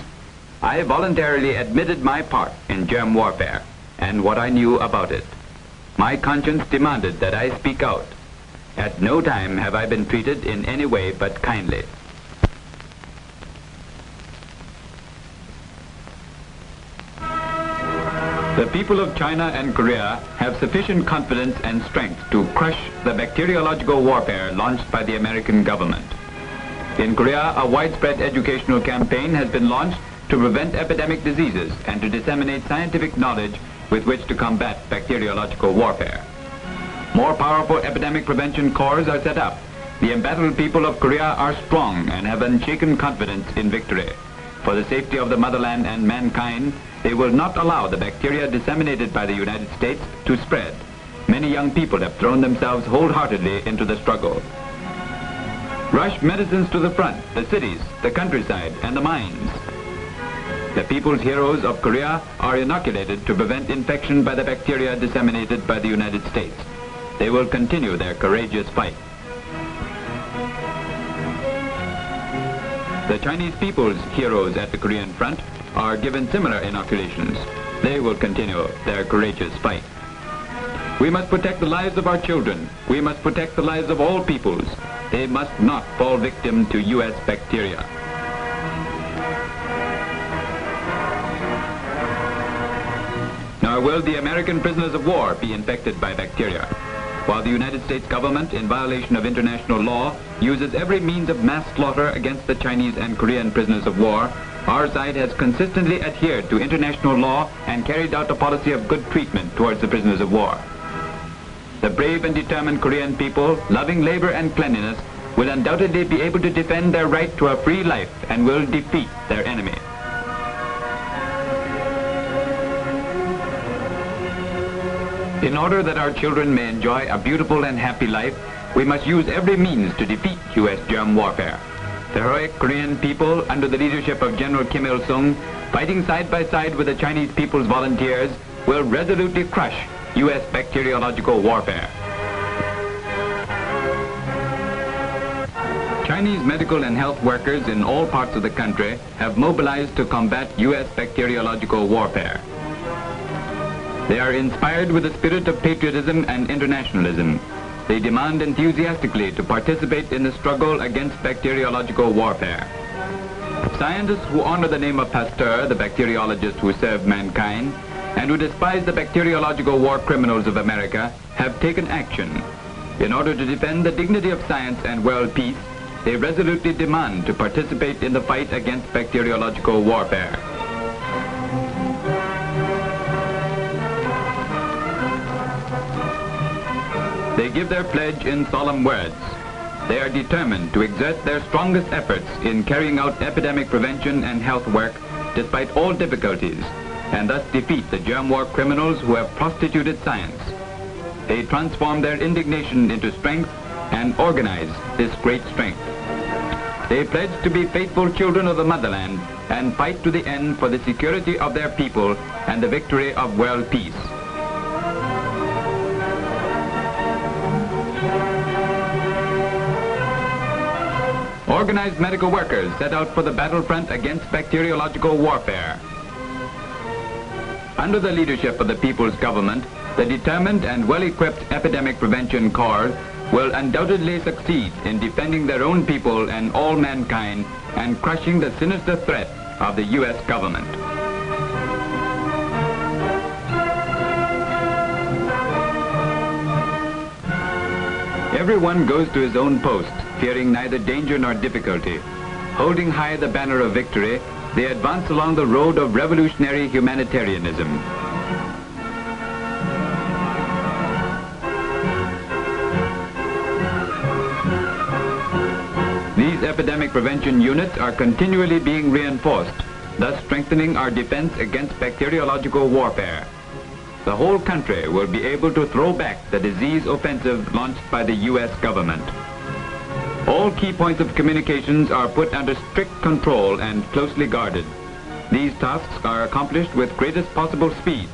I voluntarily admitted my part in germ warfare and what I knew about it. My conscience demanded that I speak out. At no time have I been treated in any way but kindly. The people of China and Korea have sufficient confidence and strength to crush the bacteriological warfare launched by the American government. In Korea, a widespread educational campaign has been launched to prevent epidemic diseases and to disseminate scientific knowledge with which to combat bacteriological warfare. More powerful epidemic prevention corps are set up. The embattled people of Korea are strong and have unshaken confidence in victory. For the safety of the motherland and mankind, they will not allow the bacteria disseminated by the United States to spread. Many young people have thrown themselves wholeheartedly into the struggle. Rush medicines to the front, the cities, the countryside, and the mines. The people's heroes of Korea are inoculated to prevent infection by the bacteria disseminated by the United States. They will continue their courageous fight. The Chinese people's heroes at the Korean front are given similar inoculations. They will continue their courageous fight. We must protect the lives of our children. We must protect the lives of all peoples. They must not fall victim to U.S. bacteria. Nor will the American prisoners of war be infected by bacteria. While the United States government, in violation of international law, uses every means of mass slaughter against the Chinese and Korean prisoners of war, our side has consistently adhered to international law and carried out a policy of good treatment towards the prisoners of war. The brave and determined Korean people, loving labor and cleanliness, will undoubtedly be able to defend their right to a free life and will defeat their enemy. In order that our children may enjoy a beautiful and happy life, we must use every means to defeat U.S. germ warfare. The heroic Korean people, under the leadership of General Kim Il-sung, fighting side by side with the Chinese people's volunteers, will resolutely crush U.S. bacteriological warfare. Chinese medical and health workers in all parts of the country have mobilized to combat U.S. bacteriological warfare. They are inspired with the spirit of patriotism and internationalism. They demand enthusiastically to participate in the struggle against bacteriological warfare. Scientists who honor the name of Pasteur, the bacteriologist who served mankind, and who despise the bacteriological war criminals of America, have taken action. In order to defend the dignity of science and world peace, they resolutely demand to participate in the fight against bacteriological warfare. They give their pledge in solemn words. They are determined to exert their strongest efforts in carrying out epidemic prevention and health work despite all difficulties, and thus defeat the germ war criminals who have prostituted science. They transform their indignation into strength and organize this great strength. They pledge to be faithful children of the motherland and fight to the end for the security of their people and the victory of world peace. Organized medical workers set out for the battlefront against bacteriological warfare. Under the leadership of the People's Government, the determined and well-equipped Epidemic Prevention Corps will undoubtedly succeed in defending their own people and all mankind and crushing the sinister threat of the U.S. government. Everyone goes to his own post, fearing neither danger nor difficulty. Holding high the banner of victory, they advance along the road of revolutionary humanitarianism. These epidemic prevention units are continually being reinforced, thus strengthening our defense against bacteriological warfare. The whole country will be able to throw back the disease offensive launched by the U.S. government. All key points of communications are put under strict control and closely guarded. These tasks are accomplished with greatest possible speed.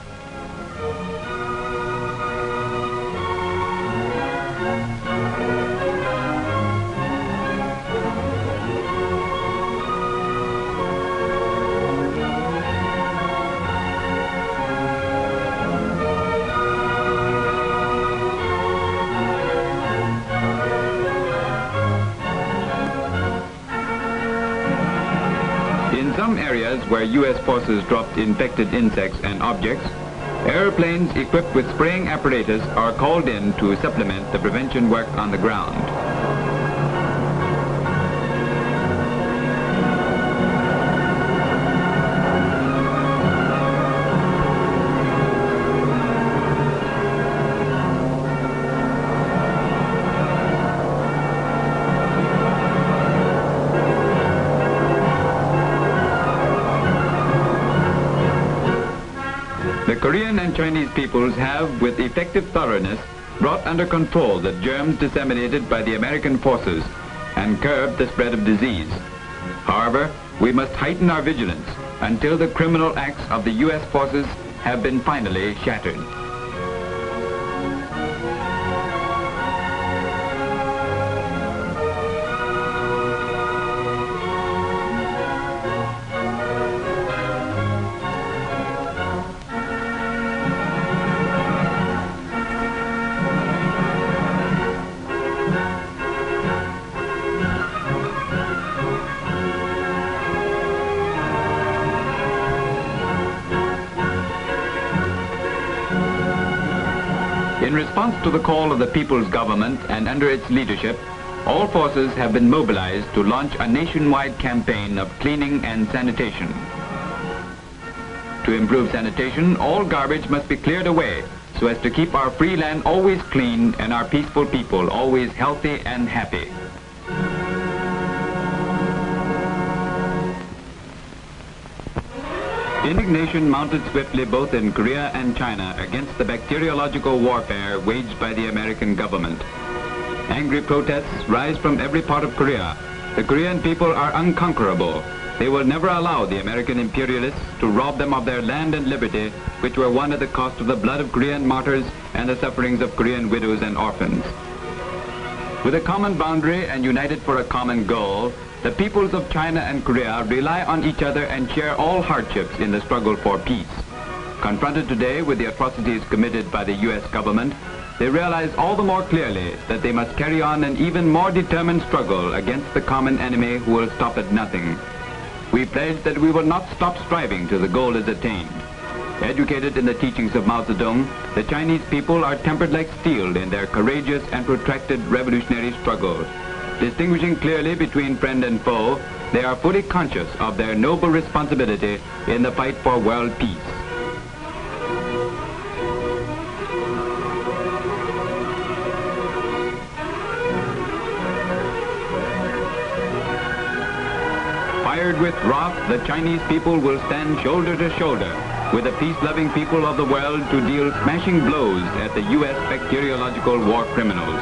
In some areas where U.S. forces dropped infected insects and objects, airplanes equipped with spraying apparatus are called in to supplement the prevention work on the ground. The Korean and Chinese peoples have, with effective thoroughness, brought under control the germs disseminated by the American forces and curbed the spread of disease. However, we must heighten our vigilance until the criminal acts of the U.S. forces have been finally shattered. In response to the call of the people's government and under its leadership, all forces have been mobilized to launch a nationwide campaign of cleaning and sanitation. To improve sanitation, all garbage must be cleared away so as to keep our free land always clean and our peaceful people always healthy and happy. Indignation mounted swiftly both in Korea and China against the bacteriological warfare waged by the American government. Angry protests rise from every part of Korea. The Korean people are unconquerable. They will never allow the American imperialists to rob them of their land and liberty, which were won at the cost of the blood of Korean martyrs and the sufferings of Korean widows and orphans. With a common boundary and united for a common goal, the peoples of China and Korea rely on each other and share all hardships in the struggle for peace. Confronted today with the atrocities committed by the U.S. government, they realize all the more clearly that they must carry on an even more determined struggle against the common enemy who will stop at nothing. We pledge that we will not stop striving till the goal is attained. Educated in the teachings of Mao Zedong, the Chinese people are tempered like steel in their courageous and protracted revolutionary struggle. Distinguishing clearly between friend and foe, they are fully conscious of their noble responsibility in the fight for world peace. Fired with wrath, the Chinese people will stand shoulder to shoulder with the peace-loving people of the world to deal smashing blows at the U.S. bacteriological war criminals.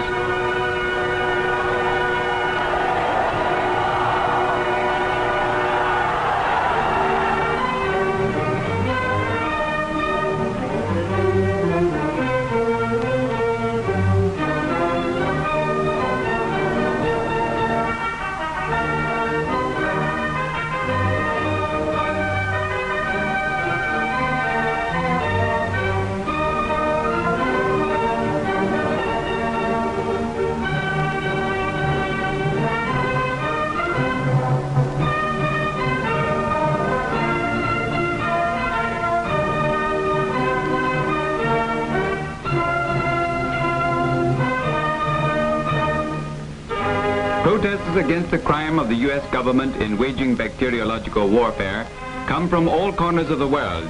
Protests against the crime of the U.S. government in waging bacteriological warfare come from all corners of the world.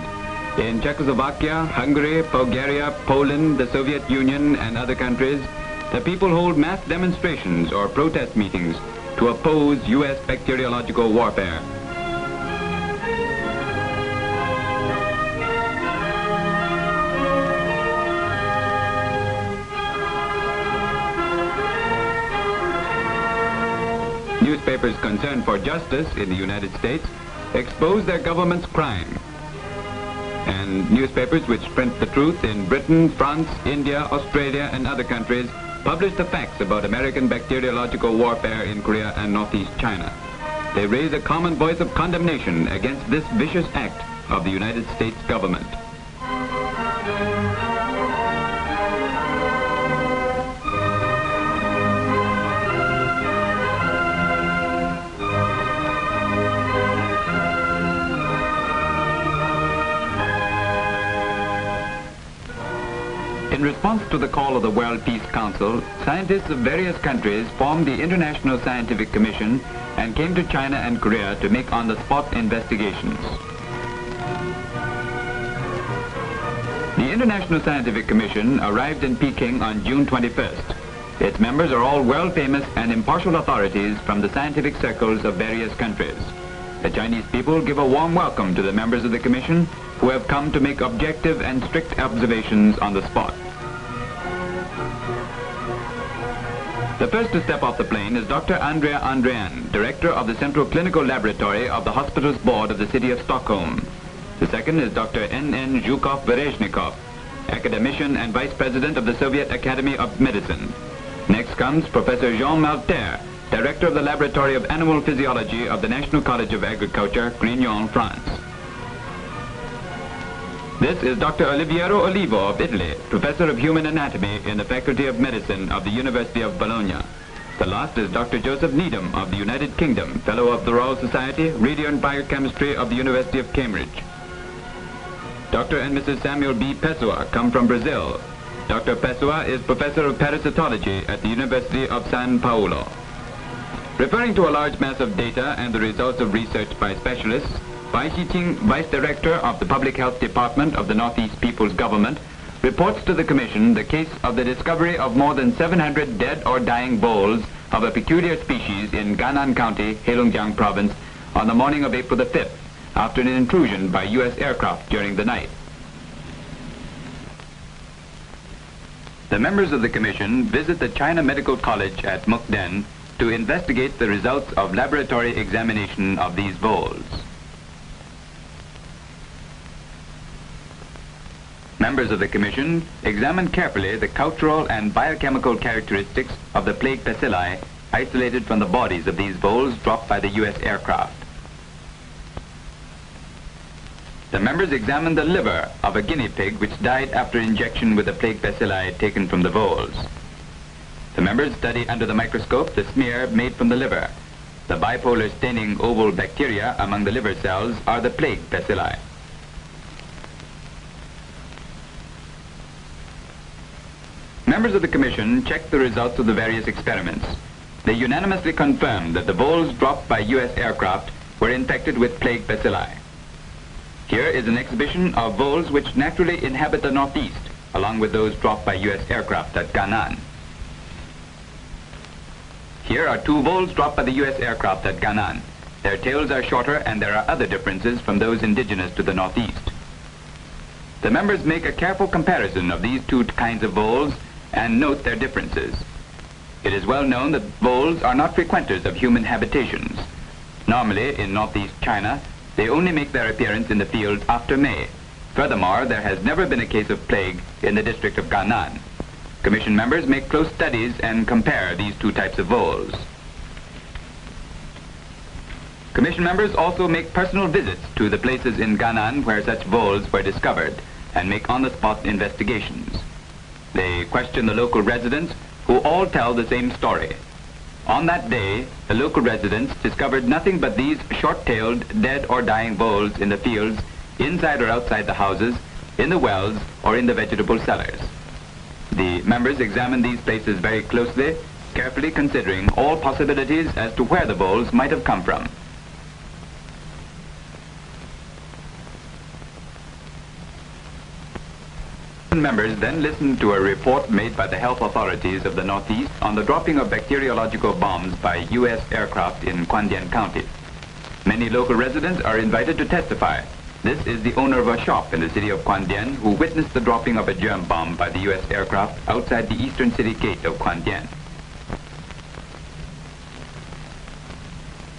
In Czechoslovakia, Hungary, Bulgaria, Poland, the Soviet Union, and other countries, the people hold mass demonstrations or protest meetings to oppose U.S. bacteriological warfare. Newspapers concerned for justice in the United States expose their government's crime. And newspapers which print the truth in Britain, France, India, Australia, and other countries publish the facts about American bacteriological warfare in Korea and Northeast China. They raise a common voice of condemnation against this vicious act of the United States government. In response to the call of the World Peace Council, scientists of various countries formed the International Scientific Commission and came to China and Korea to make on-the-spot investigations. The International Scientific Commission arrived in Peking on June 21st. Its members are all world-famous and impartial authorities from the scientific circles of various countries. The Chinese people give a warm welcome to the members of the Commission who have come to make objective and strict observations on the spot. The first to step off the plane is Dr. Andrea Andrean, Director of the Central Clinical Laboratory of the Hospitals Board of the City of Stockholm. The second is Dr. N.N. Zhukov-Berezhnikov, Academician and Vice President of the Soviet Academy of Medicine. Next comes Professor Jean Malter, Director of the Laboratory of Animal Physiology of the National College of Agriculture, Grignon, France. This is Dr. Oliviero Olivo of Italy, Professor of Human Anatomy in the Faculty of Medicine of the University of Bologna. The last is Dr. Joseph Needham of the United Kingdom, Fellow of the Royal Society, Radio and Biochemistry of the University of Cambridge. Dr. and Mrs. Samuel B. Pessoa come from Brazil. Dr. Pessoa is Professor of Parasitology at the University of San Paulo. Referring to a large mass of data and the results of research by specialists, Bai Xiqing, Vice Director of the Public Health Department of the Northeast People's Government, reports to the Commission the case of the discovery of more than 700 dead or dying voles of a peculiar species in Gannan County, Heilongjiang Province, on the morning of April the 5th, after an intrusion by U.S. aircraft during the night. The members of the Commission visit the China Medical College at Mukden to investigate the results of laboratory examination of these voles. Members of the Commission examine carefully the cultural and biochemical characteristics of the plague bacilli isolated from the bodies of these voles dropped by the U.S. aircraft. The members examine the liver of a guinea pig which died after injection with the plague bacilli taken from the voles. The members study under the microscope the smear made from the liver. The bipolar staining oval bacteria among the liver cells are the plague bacilli. Members of the Commission checked the results of the various experiments. They unanimously confirmed that the voles dropped by U.S. aircraft were infected with plague bacilli. Here is an exhibition of voles which naturally inhabit the Northeast, along with those dropped by U.S. aircraft at Gannan. Here are two voles dropped by the U.S. aircraft at Gannan. Their tails are shorter and there are other differences from those indigenous to the Northeast. The members make a careful comparison of these two kinds of voles and note their differences. It is well known that voles are not frequenters of human habitations. Normally, in Northeast China, they only make their appearance in the fields after May. Furthermore, there has never been a case of plague in the district of Gannan. Commission members make close studies and compare these two types of voles. Commission members also make personal visits to the places in Gannan where such voles were discovered and make on-the-spot investigations. They question the local residents, who all tell the same story. On that day, the local residents discovered nothing but these short-tailed, dead or dying voles in the fields, inside or outside the houses, in the wells, or in the vegetable cellars. The members examined these places very closely, carefully considering all possibilities as to where the voles might have come from. Members then listened to a report made by the health authorities of the Northeast on the dropping of bacteriological bombs by U.S. aircraft in Quandian County. Many local residents are invited to testify. This is the owner of a shop in the city of Quandian who witnessed the dropping of a germ bomb by the U.S. aircraft outside the eastern city gate of Quandian.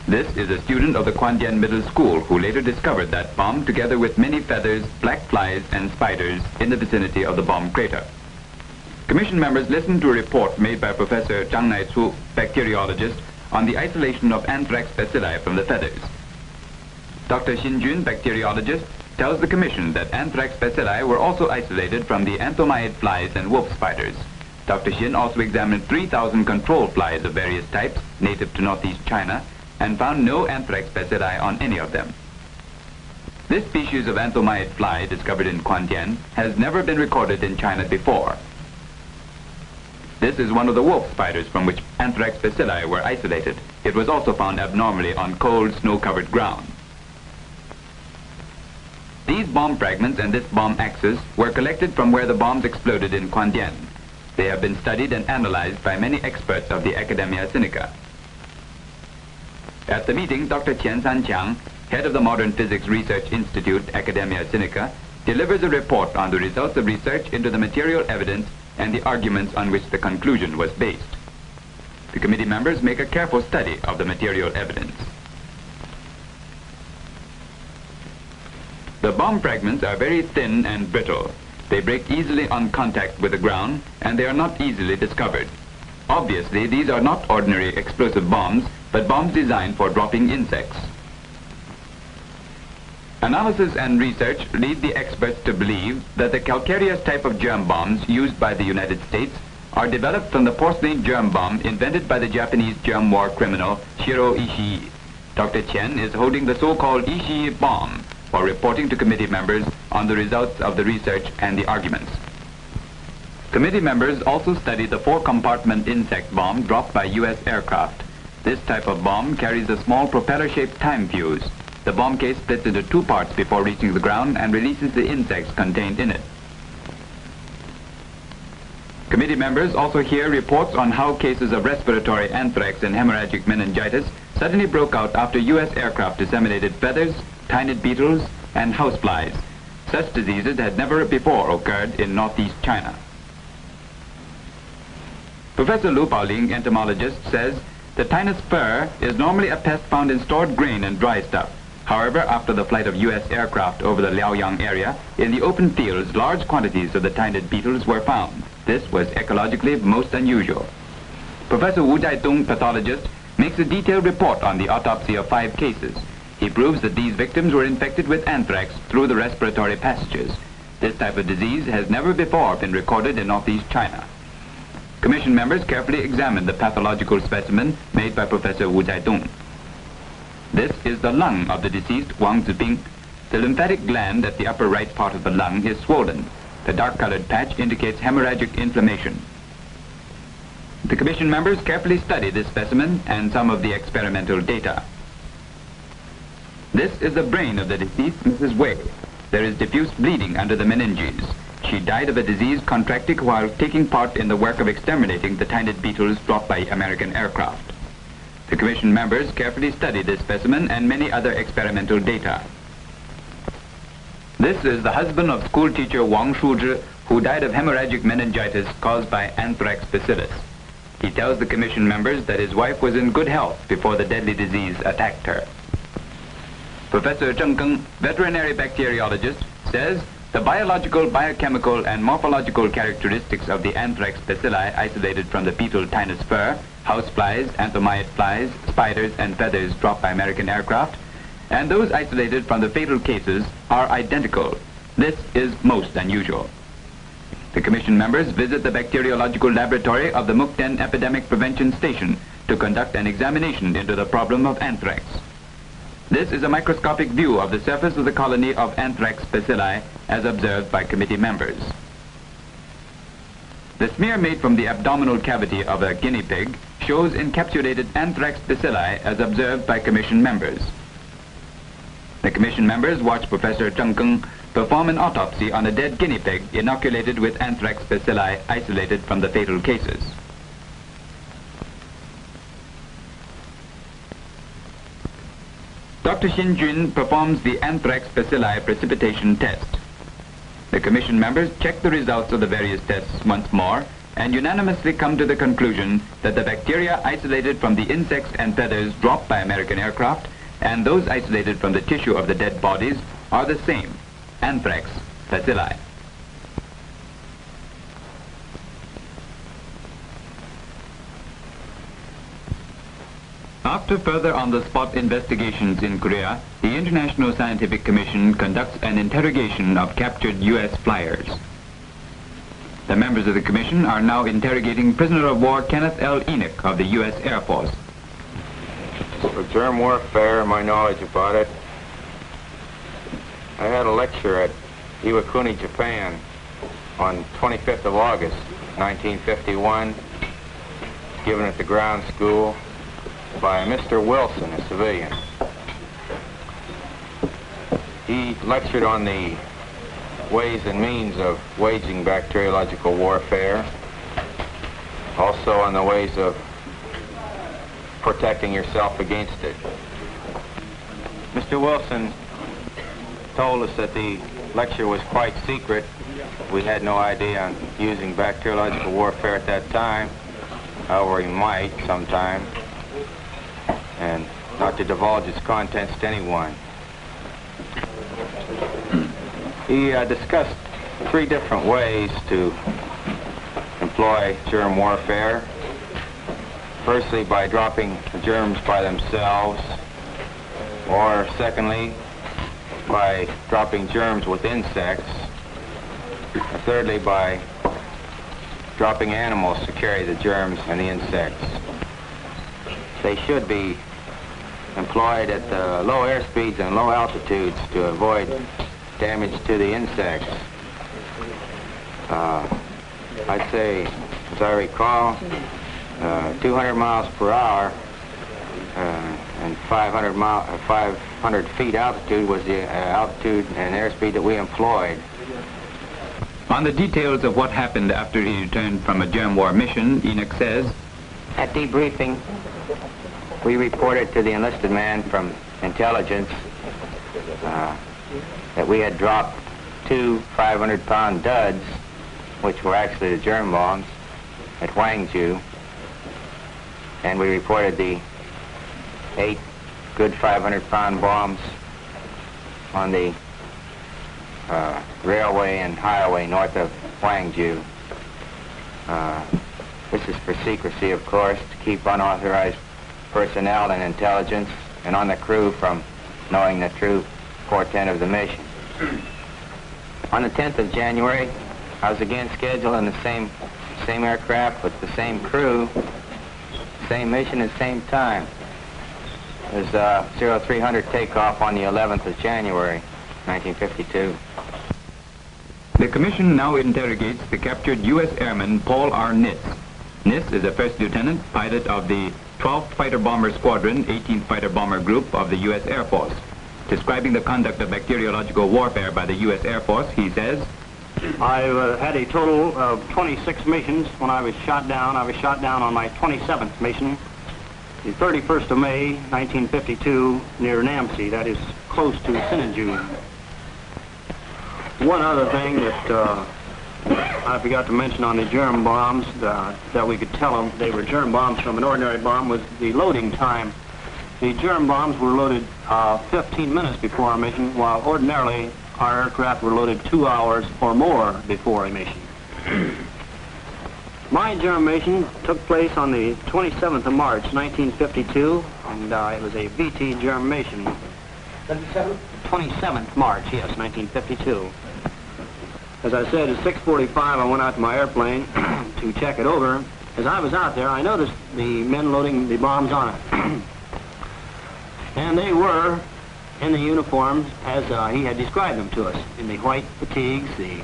This is a student of the Quandian Middle School who later discovered that bomb together with many feathers, black flies, and spiders in the vicinity of the bomb crater. Commission members listened to a report made by Professor Zhang Naicu, bacteriologist, on the isolation of anthrax bacilli from the feathers. Dr. Xin Jun, bacteriologist, tells the Commission that anthrax bacilli were also isolated from the anthomyid flies and wolf spiders. Dr. Xin also examined 3,000 control flies of various types native to Northeast China and found no anthrax bacilli on any of them. This species of anthomyid fly discovered in Quandian has never been recorded in China before. This is one of the wolf spiders from which anthrax bacilli were isolated. It was also found abnormally on cold, snow-covered ground. These bomb fragments and this bomb axis were collected from where the bombs exploded in Quandian. They have been studied and analyzed by many experts of the Academia Sinica. At the meeting, Dr. Qian Sanqiang, head of the Modern Physics Research Institute, Academia Sinica, delivers a report on the results of research into the material evidence and the arguments on which the conclusion was based. The committee members make a careful study of the material evidence. The bomb fragments are very thin and brittle. They break easily on contact with the ground, and they are not easily discovered. Obviously, these are not ordinary explosive bombs, but bombs designed for dropping insects. Analysis and research lead the experts to believe that the calcareous type of germ bombs used by the United States are developed from the porcelain germ bomb invented by the Japanese germ war criminal Shiro Ishii. Dr. Chen is holding the so-called Ishii bomb for reporting to committee members on the results of the research and the arguments. Committee members also studied the 4-compartment insect bomb dropped by U.S. aircraft. This type of bomb carries a small propeller-shaped time fuse. The bomb case splits into 2 parts before reaching the ground and releases the insects contained in it. Committee members also hear reports on how cases of respiratory anthrax and hemorrhagic meningitis suddenly broke out after U.S. aircraft disseminated feathers, tiny beetles, and houseflies. Such diseases had never before occurred in northeast China. Professor Lu Baoling, entomologist, says the tinus fur is normally a pest found in stored grain and dry stuff. However, after the flight of U.S. aircraft over the Liaoyang area, in the open fields, large quantities of the tinid beetles were found. This was ecologically most unusual. Professor Wu Jiadong, pathologist, makes a detailed report on the autopsy of 5 cases. He proves that these victims were infected with anthrax through the respiratory passages. This type of disease has never before been recorded in northeast China. Commission members carefully examined the pathological specimen made by Professor Wu Jiadong. This is the lung of the deceased Wang Ziping. The lymphatic gland at the upper right part of the lung is swollen. The dark-colored patch indicates hemorrhagic inflammation. The commission members carefully study this specimen and some of the experimental data. This is the brain of the deceased Mrs. Wei. There is diffuse bleeding under the meninges. She died of a disease contracted while taking part in the work of exterminating the tinid beetles dropped by American aircraft. The commission members carefully studied this specimen and many other experimental data. This is the husband of schoolteacher Wang Shuzhi, who died of hemorrhagic meningitis caused by anthrax bacillus. He tells the commission members that his wife was in good health before the deadly disease attacked her. Professor Zheng Geng, veterinary bacteriologist, says the biological, biochemical, and morphological characteristics of the anthrax bacilli isolated from the beetle tinus fur, houseflies, anthomiid flies, spiders, and feathers dropped by American aircraft, and those isolated from the fatal cases are identical. This is most unusual. The commission members visit the bacteriological laboratory of the Mukden Epidemic Prevention Station to conduct an examination into the problem of anthrax. This is a microscopic view of the surface of the colony of anthrax bacilli as observed by committee members. The smear made from the abdominal cavity of a guinea pig shows encapsulated anthrax bacilli as observed by commission members. The commission members watch Professor Zheng Geng perform an autopsy on a dead guinea pig inoculated with anthrax bacilli isolated from the fatal cases. Dr. Xin Jun performs the anthrax bacilli precipitation test. The commission members check the results of the various tests once more and unanimously come to the conclusion that the bacteria isolated from the insects and feathers dropped by American aircraft and those isolated from the tissue of the dead bodies are the same, anthrax bacilli. After further on-the-spot investigations in Korea, the International Scientific Commission conducts an interrogation of captured U.S. flyers. The members of the commission are now interrogating prisoner of war Kenneth L. Enoch of the U.S. Air Force. For germ warfare and my knowledge about it, I had a lecture at Iwakuni, Japan on 25th of August, 1951, given at the ground school by Mr. Wilson, a civilian. He lectured on the ways and means of waging bacteriological warfare, also on the ways of protecting yourself against it. Mr. Wilson told us that the lecture was quite secret. We had no idea on using bacteriological warfare at that time. However, he might sometime, and not to divulge its contents to anyone. He discussed 3 different ways to employ germ warfare. Firstly, by dropping the germs by themselves, or secondly, by dropping germs with insects, or thirdly, by dropping animals to carry the germs and the insects. They should be employed at low airspeeds and low altitudes to avoid damage to the insects. I'd say, as I recall, 200 miles per hour and 500 feet altitude was the altitude and airspeed that we employed. On the details of what happened after he returned from a germ war mission, Enoch says, At debriefing, we reported to the enlisted man from intelligence that we had dropped 2 500-pound duds, which were actually the germ bombs, at Gwangju, and we reported the 8 good 500-pound bombs on the railway and highway north of Gwangju. This is for secrecy, of course, to keep unauthorized personnel and intelligence and on the crew from knowing the true portent of the mission. On the 10th of January, I was again scheduled in the same aircraft with the same crew, same mission and same time. It was 0300 takeoff on the 11th of January, 1952. the Commission now interrogates the captured U.S. airman Paul R. Niss. Niss is a first lieutenant, pilot of the 12th Fighter Bomber Squadron, 18th Fighter Bomber Group of the U.S. Air Force. Describing the conduct of bacteriological warfare by the U.S. Air Force, he says, I had a total of 26 missions when I was shot down. I was shot down on my 27th mission, the 31st of May, 1952, near Namsi, that is close to Sinanju. One other thing that I forgot to mention on the germ bombs that we could tell them they were germ bombs from an ordinary bomb was the loading time. The germ bombs were loaded 15 minutes before our mission, while ordinarily our aircraft were loaded 2 hours or more before a mission. My germ mission took place on the 27th of March, 1952, and it was a VT germ mission. 27th March, yes, 1952. As I said, at 6:45, I went out to my airplane to check it over. As I was out there, I noticed the men loading the bombs on it. And they were in the uniforms as he had described them to us, in the white fatigues, the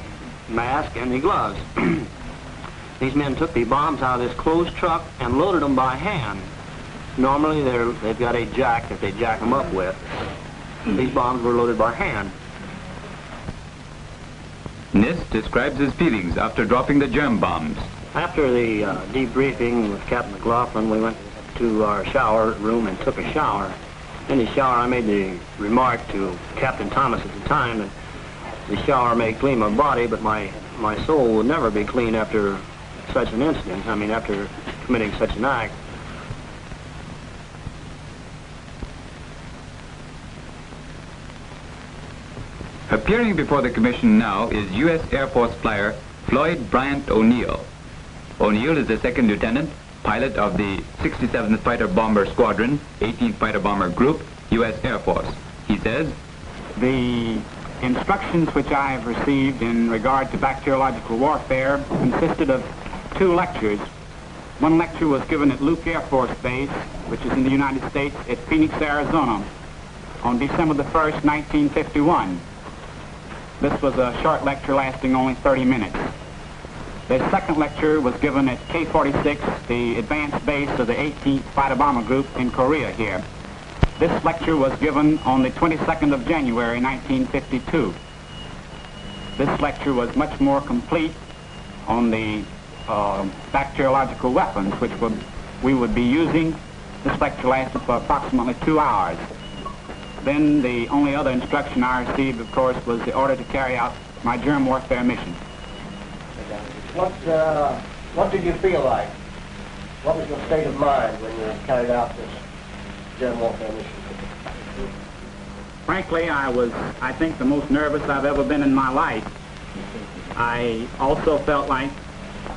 mask, and the gloves. These men took the bombs out of this closed truck and loaded them by hand. Normally, they've got a jack that they jack them up with. These bombs were loaded by hand. Niss describes his feelings after dropping the germ bombs. After the debriefing with Captain McLaughlin, we went to our shower room and took a shower. In the shower, I made the remark to Captain Thomas at the time that the shower may clean my body, but my soul will never be clean after such an incident. I mean, after committing such an act. Appearing before the Commission now is U.S. Air Force flyer Floyd Bryant O'Neill. O'Neill is the second lieutenant, pilot of the 67th Fighter Bomber Squadron, 18th Fighter Bomber Group, U.S. Air Force. He says, the instructions which I have received in regard to bacteriological warfare consisted of 2 lectures. One lecture was given at Luke Air Force Base, which is in the United States, at Phoenix, Arizona, on December the 1st, 1951. This was a short lecture lasting only 30 minutes. The second lecture was given at K-46, the advanced base of the 18th Fighter Bomber Group in Korea here. This lecture was given on the 22nd of January, 1952. This lecture was much more complete on the bacteriological weapons which we would be using This lecture lasted for approximately 2 hours. Then the only other instruction I received, of course, was the order to carry out my germ warfare mission. What did you feel like? What was your state of mind when you carried out this germ warfare mission? Frankly, I think, the most nervous I've ever been in my life. I also felt like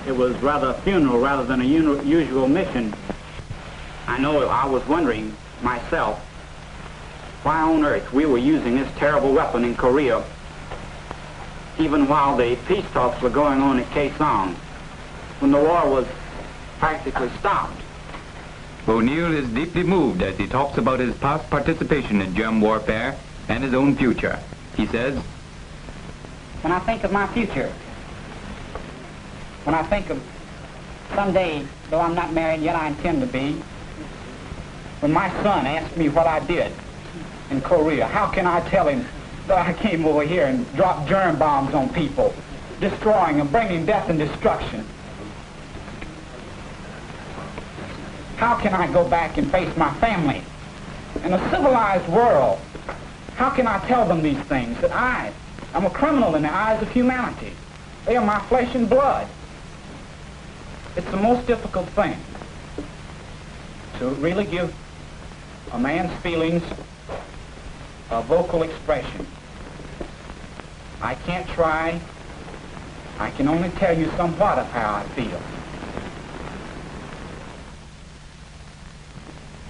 it was rather a funeral rather than a usual mission. I know I was wondering myself why on earth we were using this terrible weapon in Korea, even while the peace talks were going on at Kaesong, when the war was practically stopped. O'Neill is deeply moved as he talks about his past participation in germ warfare and his own future. He says, When I think of my future, when I think of someday, though I'm not married yet, I intend to be, when my son asks me what I did in Korea, how can I tell him that I came over here and dropped germ bombs on people, destroying and bringing death and destruction? How can I go back and face my family in a civilized world? How can I tell them these things, that I am a criminal in the eyes of humanity? They are my flesh and blood. It's the most difficult thing to really give a man's feelings a vocal expression. I can't try. I can only tell you somewhat of how I feel.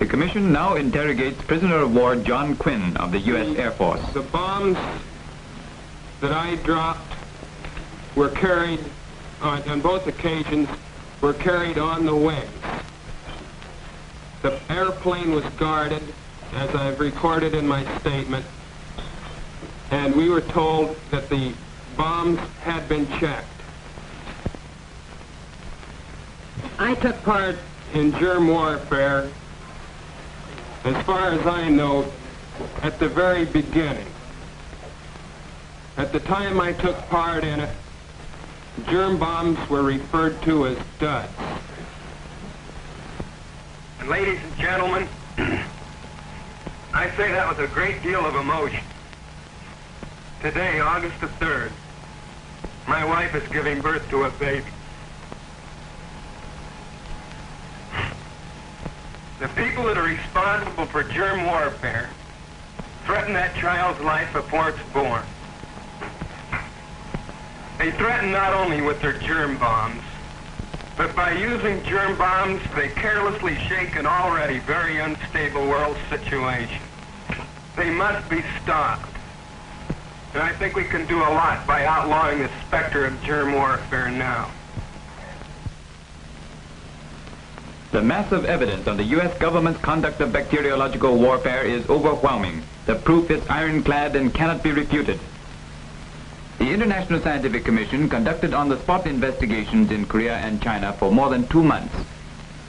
the Commission now interrogates prisoner of war John Quinn of the U.S. Air Force. The bombs that I dropped were carried, on both occasions, were carried on the wings. The airplane was guarded, as I've recorded in my statement, and we were told that the bombs had been checked. I took part in germ warfare, as far as I know, at the very beginning. At the time I took part in it, germ bombs were referred to as duds. And ladies and gentlemen, I say that with a great deal of emotion. Today, August the 3rd, my wife is giving birth to a baby. The people that are responsible for germ warfare threaten that child's life before it's born. They threaten not only with their germ bombs, but by using germ bombs, they carelessly shake an already very unstable world situation. They must be stopped. And I think we can do a lot by outlawing the specter of germ warfare now. The massive evidence on the U.S. government's conduct of bacteriological warfare is overwhelming. The proof is ironclad and cannot be refuted. The International Scientific Commission conducted on-the-spot investigations in Korea and China for more than 2 months.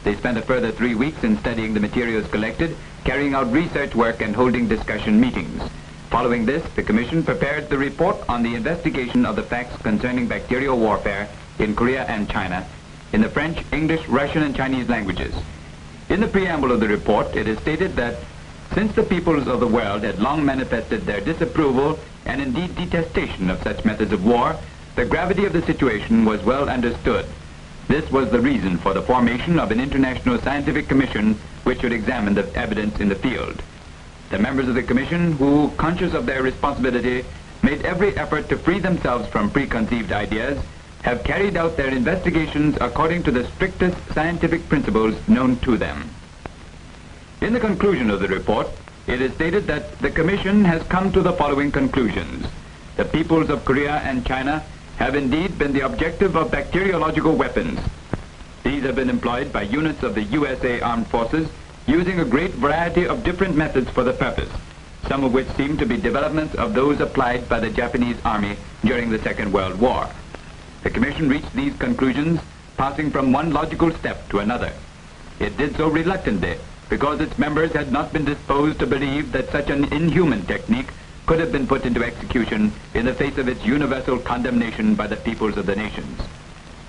They spent a further 3 weeks in studying the materials collected, carrying out research work and holding discussion meetings. Following this, the Commission prepared the report on the investigation of the facts concerning bacterial warfare in Korea and China in the French, English, Russian, and Chinese languages. In the preamble of the report, it is stated that since the peoples of the world had long manifested their disapproval and indeed detestation of such methods of war, the gravity of the situation was well understood. This was the reason for the formation of an international scientific commission which should examine the evidence in the field. The members of the commission, who, conscious of their responsibility, made every effort to free themselves from preconceived ideas, have carried out their investigations according to the strictest scientific principles known to them. In the conclusion of the report, it is stated that the Commission has come to the following conclusions. The peoples of Korea and China have indeed been the objective of bacteriological weapons. These have been employed by units of the USA Armed Forces using a great variety of different methods for the purpose, some of which seem to be developments of those applied by the Japanese Army during the Second World War. The Commission reached these conclusions passing from one logical step to another. It did so reluctantly, because its members had not been disposed to believe that such an inhuman technique could have been put into execution in the face of its universal condemnation by the peoples of the nations.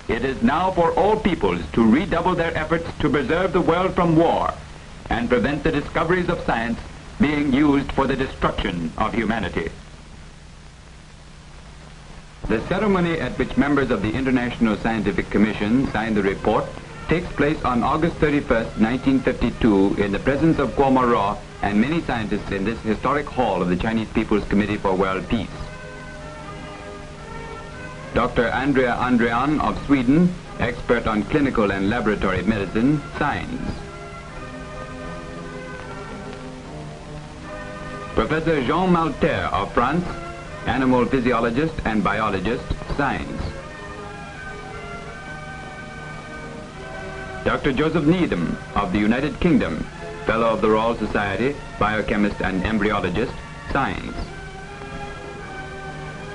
It is now for all peoples to redouble their efforts to preserve the world from war, and prevent the discoveries of science being used for the destruction of humanity. The ceremony at which members of the International Scientific Commission signed the report takes place on August 31st, 1952, in the presence of Guo Mo and many scientists in this historic hall of the Chinese People's Committee for World Peace. Dr. Andrea Andrean of Sweden, expert on clinical and laboratory medicine, signs. Professor Jean Malter of France, animal physiologist and biologist, signs. Dr. Joseph Needham of the United Kingdom, Fellow of the Royal Society, biochemist and embryologist, signs.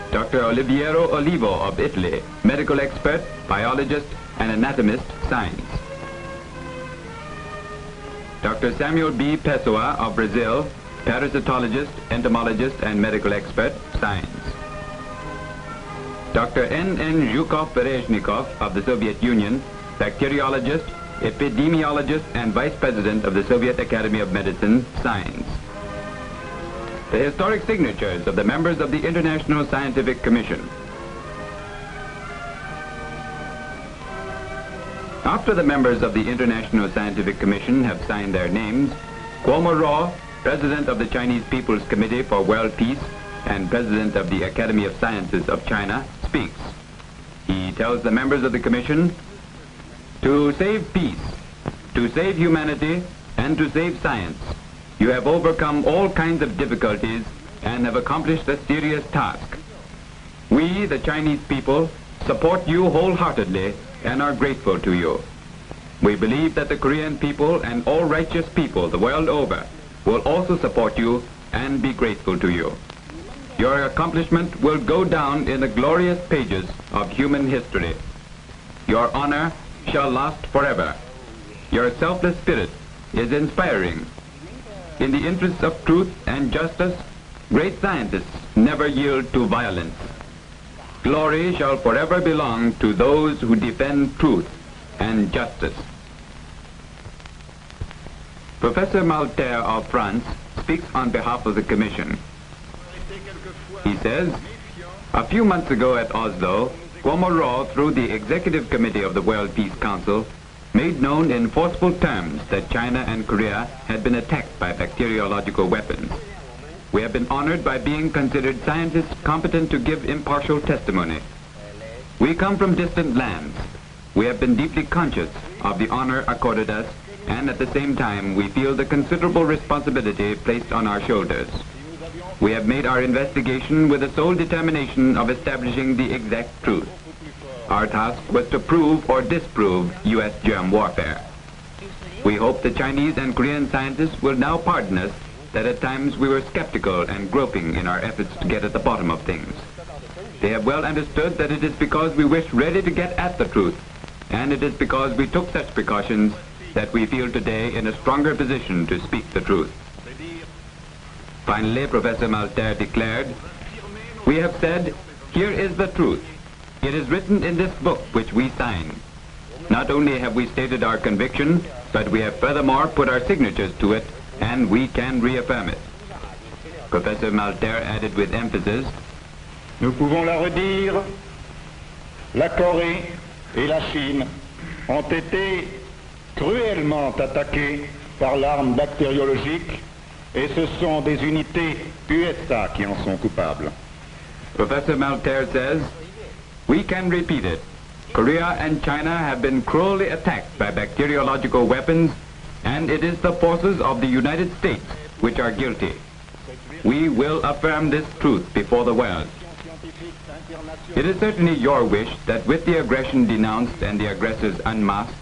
Dr. Oliviero Olivo of Italy, medical expert, biologist and anatomist, signs. Dr. Samuel B. Pessoa of Brazil, parasitologist, entomologist and medical expert, signs. Dr. N.N. Zhukov-Berezhnikov of the Soviet Union, bacteriologist, epidemiologist and vice president of the Soviet Academy of Medicine, signs. The historic signatures of the members of the International Scientific Commission. After the members of the International Scientific Commission have signed their names, Guo Mo, President of the Chinese People's Committee for World Peace and President of the Academy of Sciences of China, speaks. He tells the members of the Commission to save peace, to save humanity, and to save science. You have overcome all kinds of difficulties and have accomplished a serious task. We, the Chinese people, support you wholeheartedly and are grateful to you. We believe that the Korean people and all righteous people the world over will also support you and be grateful to you. Your accomplishment will go down in the glorious pages of human history. Your honor shall last forever. Your selfless spirit is inspiring. In the interests of truth and justice, great scientists never yield to violence. Glory shall forever belong to those who defend truth and justice. Professor Malter of France speaks on behalf of the Commission. He says, a few months ago at Oslo, Guo Mo, through the Executive Committee of the World Peace Council, made known in forceful terms that China and Korea had been attacked by bacteriological weapons. We have been honored by being considered scientists competent to give impartial testimony. We come from distant lands. We have been deeply conscious of the honor accorded us, and at the same time we feel the considerable responsibility placed on our shoulders. We have made our investigation with the sole determination of establishing the exact truth. Our task was to prove or disprove U.S. germ warfare. We hope the Chinese and Korean scientists will now pardon us that at times we were skeptical and groping in our efforts to get at the bottom of things. They have well understood that it is because we wish really to get at the truth, and it is because we took such precautions that we feel today in a stronger position to speak the truth. Finally, Professor Malter declared, we have said, here is the truth. It is written in this book which we sign. Not only have we stated our conviction, but we have furthermore put our signatures to it, and we can reaffirm it. Professor Malter added with emphasis, nous pouvons la redire, la Corée et la Chine ont été cruellement attaquées par l'arme bactériologique et ce sont des unités USA qui en sont coupables. Professor Malter says, we can repeat it. Korea and China have been cruelly attacked by bacteriological weapons, and it is the forces of the United States which are guilty. We will affirm this truth before the world. It is certainly your wish that with the aggression denounced and the aggressors unmasked,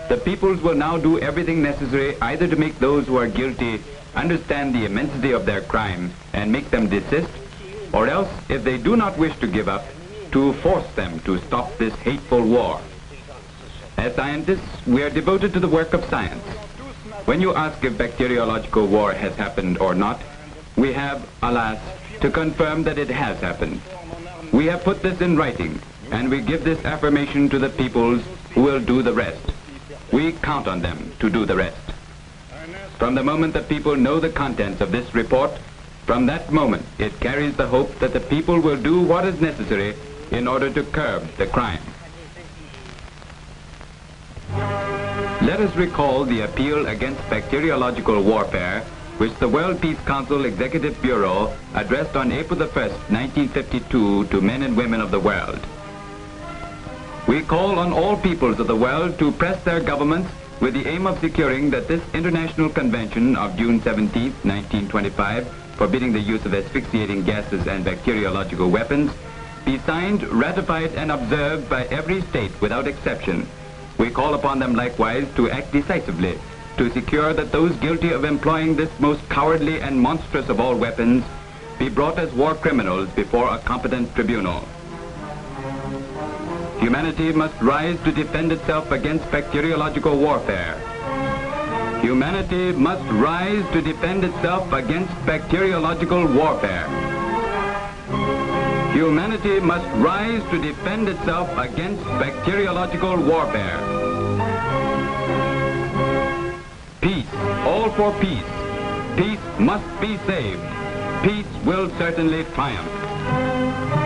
the peoples will now do everything necessary either to make those who are guilty understand the immensity of their crime and make them desist, or else, if they do not wish to give up, to force them to stop this hateful war. As scientists, we are devoted to the work of science. When you ask if bacteriological war has happened or not, we have, alas, to confirm that it has happened. We have put this in writing, and we give this affirmation to the peoples who will do the rest. We count on them to do the rest. From the moment that people know the contents of this report, from that moment it carries the hope that the people will do what is necessary in order to curb the crime. Let us recall the appeal against bacteriological warfare which the World Peace Council Executive Bureau addressed on April the 1st, 1952 to men and women of the world. We call on all peoples of the world to press their governments with the aim of securing that this International Convention of June 17, 1925, forbidding the use of asphyxiating gases and bacteriological weapons, be signed, ratified, and observed by every state without exception. We call upon them likewise to act decisively to secure that those guilty of employing this most cowardly and monstrous of all weapons be brought as war criminals before a competent tribunal. Humanity must rise to defend itself against bacteriological warfare. Humanity must rise to defend itself against bacteriological warfare. Humanity must rise to defend itself against bacteriological warfare. Peace, all for peace. Peace must be saved. Peace will certainly triumph.